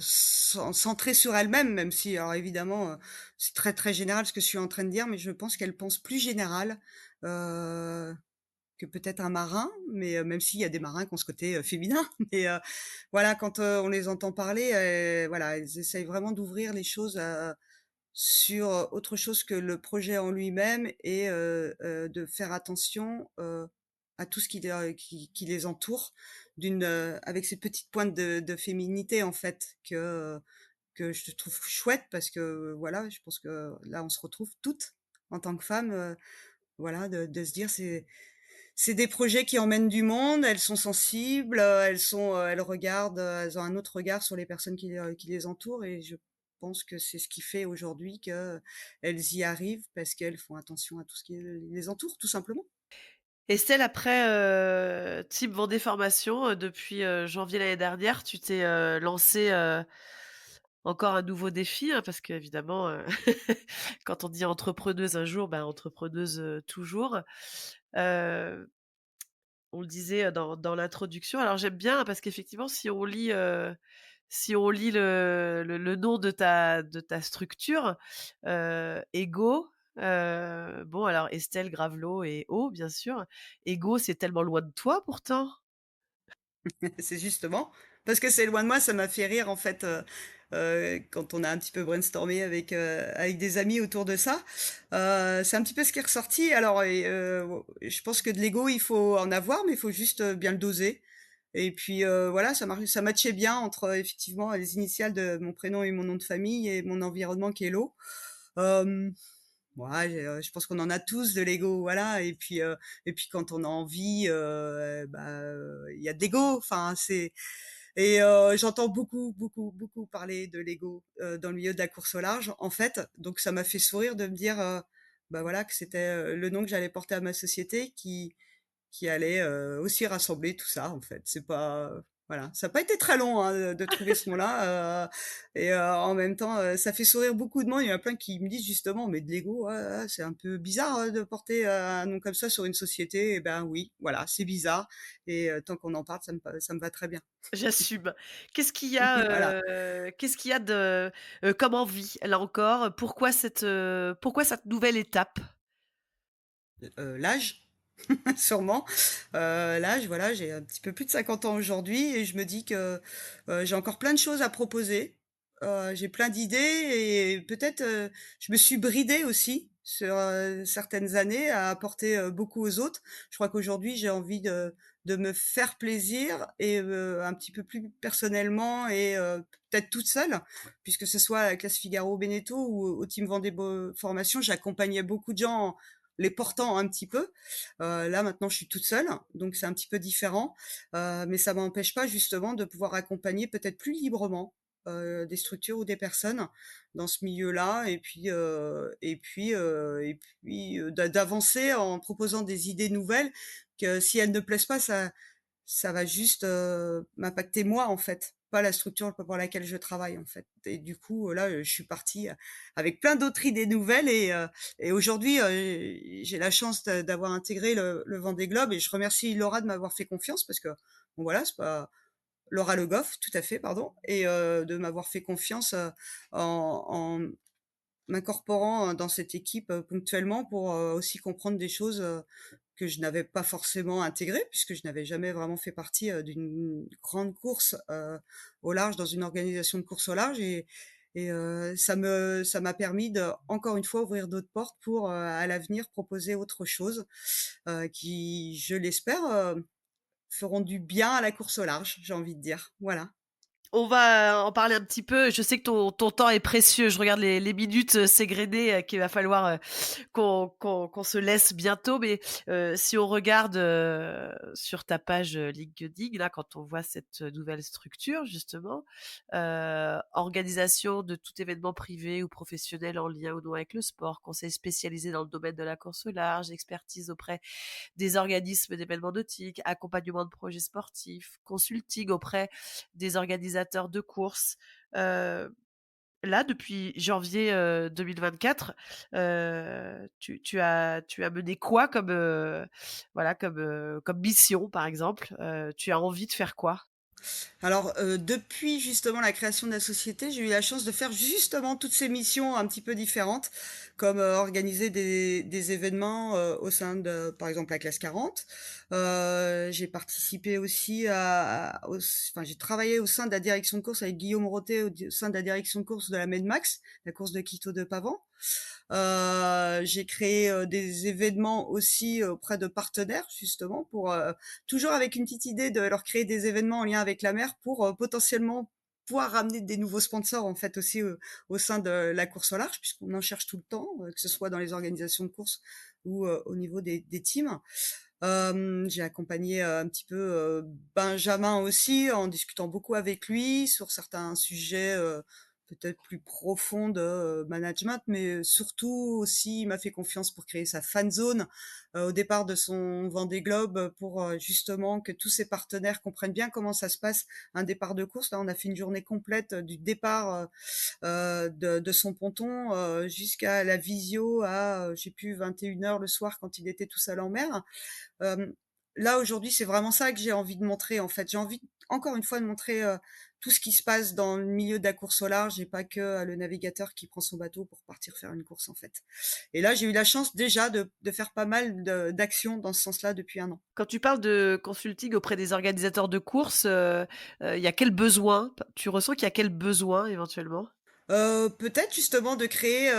centrées sur elles-mêmes, même si alors évidemment, c'est très, très général ce que je suis en train de dire, mais je pense qu'elles pensent plus général, heu, que peut-être un marin, mais même s'il y a des marins qui ont ce côté, féminin. Mais voilà, quand, on les entend parler, voilà, elles essayent vraiment d'ouvrir les choses, sur, autre chose que le projet en lui-même et de faire attention, à tout ce qui les entoure avec ces petites pointes de féminité en fait que je trouve chouette parce que, voilà, je pense que là, on se retrouve toutes en tant que femmes, voilà, de se dire c'est des projets qui emmènent du monde, elles sont sensibles, elles regardent, elles ont un autre regard sur les personnes qui les entourent et je pense que c'est ce qui fait aujourd'hui qu'elles y arrivent parce qu'elles font attention à tout ce qui les entoure, tout simplement. Estelle, après, Team Vendée Formation, depuis, janvier l'année dernière, tu t'es, lancée, encore un nouveau défi, hein, parce qu'évidemment, quand on dit entrepreneuse un jour, ben, entrepreneuse, toujours. Heu, on le disait, dans l'introduction. Alors j'aime bien, hein, parce qu'effectivement si on lit le nom de ta structure, Ego, bon alors Estelle Gravelot et O bien sûr. Ego, c'est tellement loin de toi pourtant. C'est justement parce que c'est loin de moi, ça m'a fait rire en fait quand on a un petit peu brainstormé avec des amis autour de ça. C'est un petit peu ce qui est ressorti. Alors, je pense que de l'ego, il faut en avoir, mais il faut juste bien le doser. Et puis voilà, ça matchait bien entre effectivement les initiales de mon prénom et mon nom de famille et mon environnement qui est l'eau. Euh, Ouais, je pense qu'on en a tous de l'ego, voilà. Et puis quand on a envie, il y a de l'ego. Enfin, j'entends beaucoup, beaucoup, beaucoup parler de l'ego dans le milieu de la course au large, en fait. Donc ça m'a fait sourire de me dire, bah voilà, que c'était le nom que j'allais porter à ma société qui allait aussi rassembler tout ça, en fait. C'est pas, voilà, ça n'a pas été très long hein, de trouver ce nom-là. En même temps, ça fait sourire beaucoup de monde. Il y en a plein qui me disent justement, mais de l'ego, ouais, ouais, c'est un peu bizarre de porter un nom comme ça sur une société. Et ben oui, voilà, c'est bizarre. Et tant qu'on en parle, ça me va très bien. J'assume. Voilà. Qu'est-ce qu'il y a de, comme envie, là encore? Pourquoi cette nouvelle étape? L'âge, sûrement. L'âge, voilà, j'ai un petit peu plus de 50 ans aujourd'hui et je me dis que j'ai encore plein de choses à proposer. J'ai plein d'idées et peut-être je me suis bridée aussi sur certaines années à apporter beaucoup aux autres. Je crois qu'aujourd'hui, j'ai envie de me faire plaisir et un petit peu plus personnellement et peut-être toute seule, puisque ce soit à la classe Figaro Beneteau ou au Team Vendée Formation, j'accompagnais beaucoup de gens les portant un petit peu. Là, maintenant, je suis toute seule, donc c'est un petit peu différent. Mais ça m'empêche pas justement de pouvoir accompagner peut-être plus librement des structures ou des personnes dans ce milieu-là, et puis d'avancer en proposant des idées nouvelles que si elles ne plaisent pas, ça va juste m'impacter moi en fait, pas la structure pour laquelle je travaille en fait. Et du coup, là, je suis partie avec plein d'autres idées nouvelles et aujourd'hui, j'ai la chance d'avoir intégré le Vendée Globe et je remercie Laura de m'avoir fait confiance parce que, bon voilà, c'est pas Laura Le Goff, tout à fait, pardon, et de m'avoir fait confiance en m'incorporant dans cette équipe ponctuellement pour aussi comprendre des choses que je n'avais pas forcément intégrées puisque je n'avais jamais vraiment fait partie d'une grande course au large dans une organisation de course au large et ça m'a permis de encore une fois ouvrir d'autres portes pour à l'avenir proposer autre chose qui, je l'espère, feront du bien à la course au large, j'ai envie de dire. Voilà. On va en parler un petit peu. Je sais que ton temps est précieux. Je regarde les minutes s'égrener, qu'il va falloir qu'on se laisse bientôt. Mais si on regarde sur ta page LinkedIn, là, quand on voit cette nouvelle structure, justement, organisation de tout événement privé ou professionnel en lien ou non avec le sport, conseil spécialisé dans le domaine de la course au large, expertise auprès des organismes d'événements nautiques, accompagnement de projets sportifs, consulting auprès des organisateurs de courses. Heu, Là, depuis janvier 2024, tu as mené quoi comme, voilà, comme mission, par exemple? Tu as envie de faire quoi? Alors, depuis justement la création de la société, j'ai eu la chance de faire justement toutes ces missions un petit peu différentes, comme, organiser des événements, au sein de, par exemple, la classe 40. J'ai participé aussi j'ai travaillé au sein de la direction de course avec Guillaume Rotet au sein de la direction de course de la Medmax, la course de Quito de Pavan. J'ai créé, des événements aussi auprès de partenaires justement pour, toujours avec une petite idée de leur créer des événements en lien avec la mer pour, potentiellement pouvoir ramener des nouveaux sponsors en fait aussi, au sein de la course au large puisqu'on en cherche tout le temps, que ce soit dans les organisations de course ou, au niveau des teams. J'ai accompagné, un petit peu, Benjamin aussi en discutant beaucoup avec lui sur certains sujets, peut-être plus profonds de, management, mais surtout aussi il m'a fait confiance pour créer sa fan zone, au départ de son Vendée Globe, pour, justement que tous ses partenaires comprennent bien comment ça se passe un départ de course. Là, on a fait une journée complète, du départ, de son ponton, jusqu'à la visio à, je sais plus 21 heures le soir quand il était tout seul en mer. Euh, là, aujourd'hui, c'est vraiment ça que j'ai envie de montrer, en fait. J'ai envie, encore une fois, de montrer, tout ce qui se passe dans le milieu de la course au large et pas que, le navigateur qui prend son bateau pour partir faire une course, en fait. Et là, j'ai eu la chance déjà de faire pas mal d'actions dans ce sens-là depuis 1 an. Quand tu parles de consulting auprès des organisateurs de courses, il y a quel besoin? Tu ressens qu'il y a quel besoin éventuellement? Peut-être justement de créer,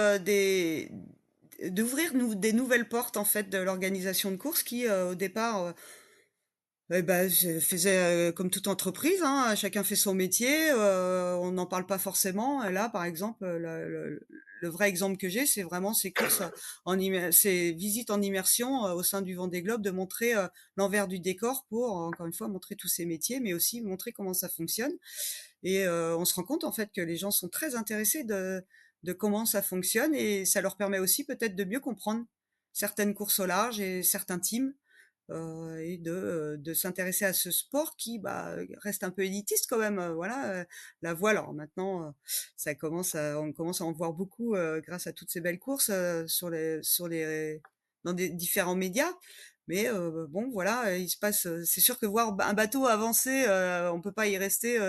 d'ouvrir des nouvelles portes, en fait, de l'organisation de courses qui, au départ, je faisais, comme toute entreprise, hein, chacun fait son métier, on n'en parle pas forcément. Et là, par exemple, le vrai exemple que j'ai, c'est vraiment ces courses ces visites en immersion, au sein du Vendée Globe, de montrer, l'envers du décor pour, encore une fois, montrer tous ces métiers, mais aussi montrer comment ça fonctionne. Et on se rend compte, en fait, que les gens sont très intéressés de comment ça fonctionne, et ça leur permet aussi peut-être de mieux comprendre certaines courses au large et certains teams. Et de s'intéresser à ce sport qui, reste un peu élitiste quand même, voilà, la voile. Alors maintenant, on commence à en voir beaucoup, grâce à toutes ces belles courses, sur les dans des différents médias. Mais bon, voilà, il se passe, c'est sûr que voir un bateau avancer, on peut pas y rester,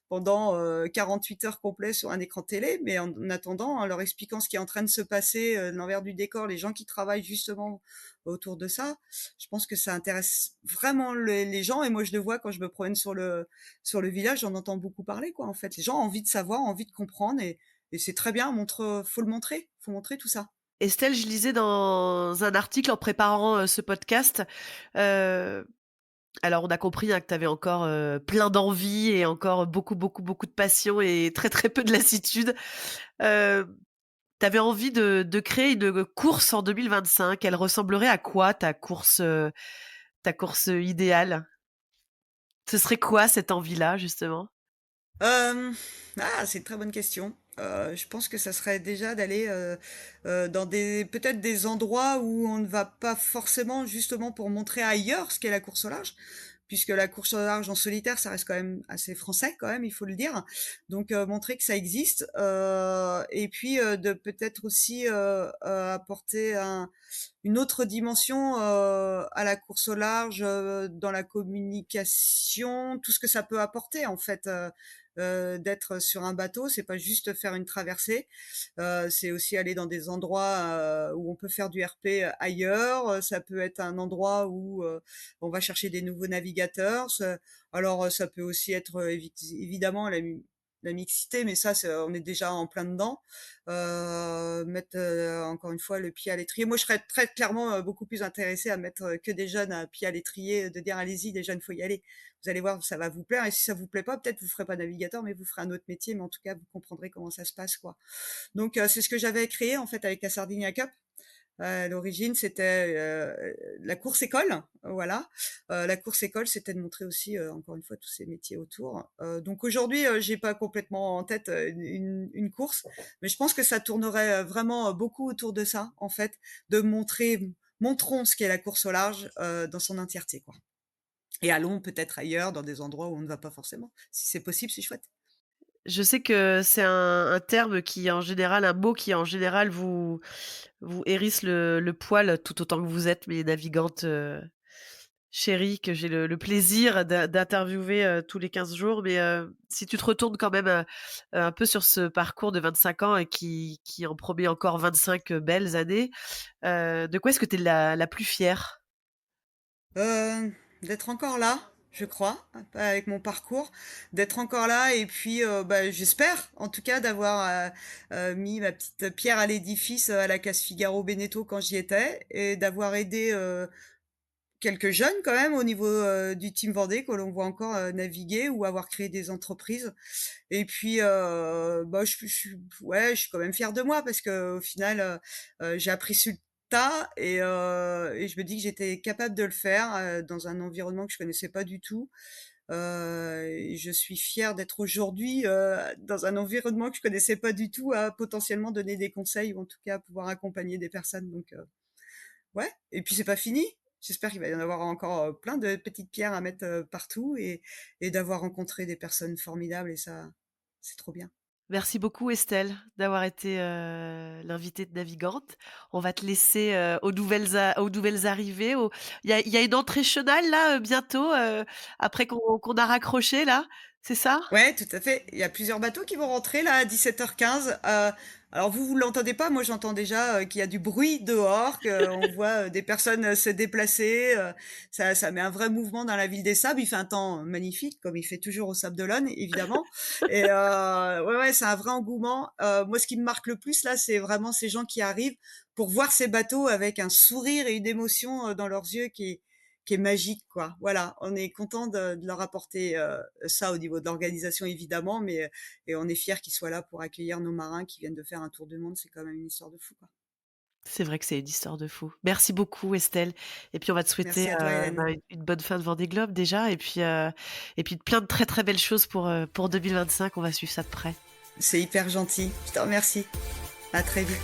pendant, 48 heures complets sur un écran télé. Mais en attendant, en leur expliquant ce qui est en train de se passer, l'envers du décor, les gens qui travaillent justement autour de ça, je pense que ça intéresse vraiment les gens. Et moi, je le vois quand je me promène sur le village, j'en entends beaucoup parler, quoi, en fait. Les gens ont envie de savoir, ont envie de comprendre, et c'est très bien, faut le montrer, faut montrer tout ça. Estelle, je lisais dans un article en préparant, ce podcast, heu, alors on a compris, hein, que tu avais encore, plein d'envie et encore beaucoup, beaucoup, beaucoup de passion et très, très peu de lassitude. Heu, Tu avais envie de créer une course en 2025. Elle ressemblerait à quoi ta course, idéale? Ce serait quoi cette envie-là, justement? Hem, c'est une très bonne question. Je pense que ça serait déjà d'aller, dans des peut-être des endroits où on ne va pas forcément, justement pour montrer ailleurs ce qu'est la course au large, puisque la course au large en solitaire, ça reste quand même assez français quand même, il faut le dire. Donc montrer que ça existe, et puis, de peut-être aussi, apporter une autre dimension, à la course au large, dans la communication, tout ce que ça peut apporter, en fait, d'être sur un bateau. C'est pas juste faire une traversée, c'est aussi aller dans des endroits, où on peut faire du RP ailleurs. Ça peut être un endroit où, on va chercher des nouveaux navigateurs. Ça peut aussi être, évidemment la mixité, mais ça, on est déjà en plein dedans. Mettre, encore une fois, le pied à l'étrier. Moi, je serais très clairement, beaucoup plus intéressée à mettre, que des jeunes à pied à l'étrier, de dire: «Allez-y les jeunes, faut y aller. Vous allez voir, ça va vous plaire, et si ça vous plaît pas, peut-être vous ferez pas navigateur, mais vous ferez un autre métier, mais en tout cas, vous comprendrez comment ça se passe, quoi». Donc c'est ce que j'avais créé, en fait, avec la Sardinia Cup. À l'origine, c'était, la course école, voilà. La course école, c'était de montrer aussi, encore une fois, tous ces métiers autour. Donc aujourd'hui, j'ai pas complètement en tête, une course, mais je pense que ça tournerait, vraiment, beaucoup autour de ça, en fait, de montrons ce qu'est la course au large, dans son entièreté, quoi. Et allons peut-être ailleurs, dans des endroits où on ne va pas forcément. Si c'est possible, c'est chouette. Je sais que c'est un terme qui, en général, un mot qui, en général, vous hérisse le poil tout autant que vous êtes mes navigantes, chéries que j'ai le plaisir d'interviewer, tous les 15 jours. Mais, si tu te retournes quand même, un peu sur ce parcours de 25 ans et qui en promet encore 25 belles années, de quoi est-ce que tu es la plus fière? D'être encore là, je crois, avec mon parcours, d'être encore là. Et puis, j'espère, en tout cas, d'avoir, mis ma petite pierre à l'édifice, à la Case Figaro Beneteau quand j'y étais, et d'avoir aidé, quelques jeunes quand même au niveau, du Team Vendée que l'on voit encore, naviguer, ou avoir créé des entreprises. Et puis, je suis quand même fière de moi, parce qu'au final, j'ai appris sur le tas, et je me dis que j'étais capable de le faire, dans un environnement que je connaissais pas du tout. Et je suis fière d'être aujourd'hui, dans un environnement que je connaissais pas du tout, à potentiellement donner des conseils, ou en tout cas pouvoir accompagner des personnes. Donc ouais, et puis c'est pas fini. J'espère qu'il va y en avoir encore, plein de petites pierres à mettre, partout, et d'avoir rencontré des personnes formidables, et ça, c'est trop bien. Merci beaucoup Estelle d'avoir été, l'invitée de Navigante. On va te laisser, aux nouvelles arrivées, il y a une entrée chenal là, bientôt, après qu'on a raccroché là, c'est ça? Ouais, tout à fait. Il y a plusieurs bateaux qui vont rentrer là à 17h15. Alors vous l'entendez pas, moi j'entends déjà qu'il y a du bruit dehors, qu'on voit des personnes se déplacer. Ça met un vrai mouvement dans la ville des Sables. Il fait un temps magnifique, comme il fait toujours au Sable d'Olonne, évidemment. Et ouais, ouais, c'est un vrai engouement. Moi, ce qui me marque le plus là, c'est vraiment ces gens qui arrivent pour voir ces bateaux avec un sourire et une émotion dans leurs yeux qui est magique, quoi. Voilà, on est content de leur apporter ça au niveau de l'organisation, évidemment, mais et on est fiers qu'ils soient là pour accueillir nos marins qui viennent de faire un tour du monde. C'est quand même une histoire de fou, quoi. C'est vrai que c'est une histoire de fou. Merci beaucoup Estelle et puis on va te souhaiter, Merci à toi, Hélène. une bonne fin de Vendée Globe déjà et puis plein de très, très belles choses pour 2025. On va suivre ça de près. C'est hyper gentil. Je te remercie. À très vite.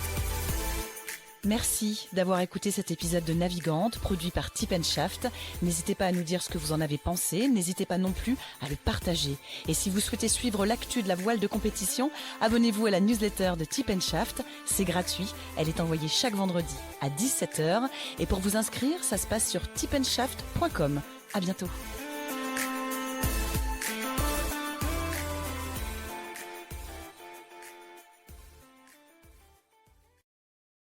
Merci d'avoir écouté cet épisode de Navigante, produit par Tip Shaft. N'hésitez pas à nous dire ce que vous en avez pensé, n'hésitez pas non plus à le partager. Et si vous souhaitez suivre l'actu de la voile de compétition, abonnez-vous à la newsletter de Tip Shaft, c'est gratuit, elle est envoyée chaque vendredi à 17h. Et pour vous inscrire, ça se passe sur tipenshaft.com. À bientôt.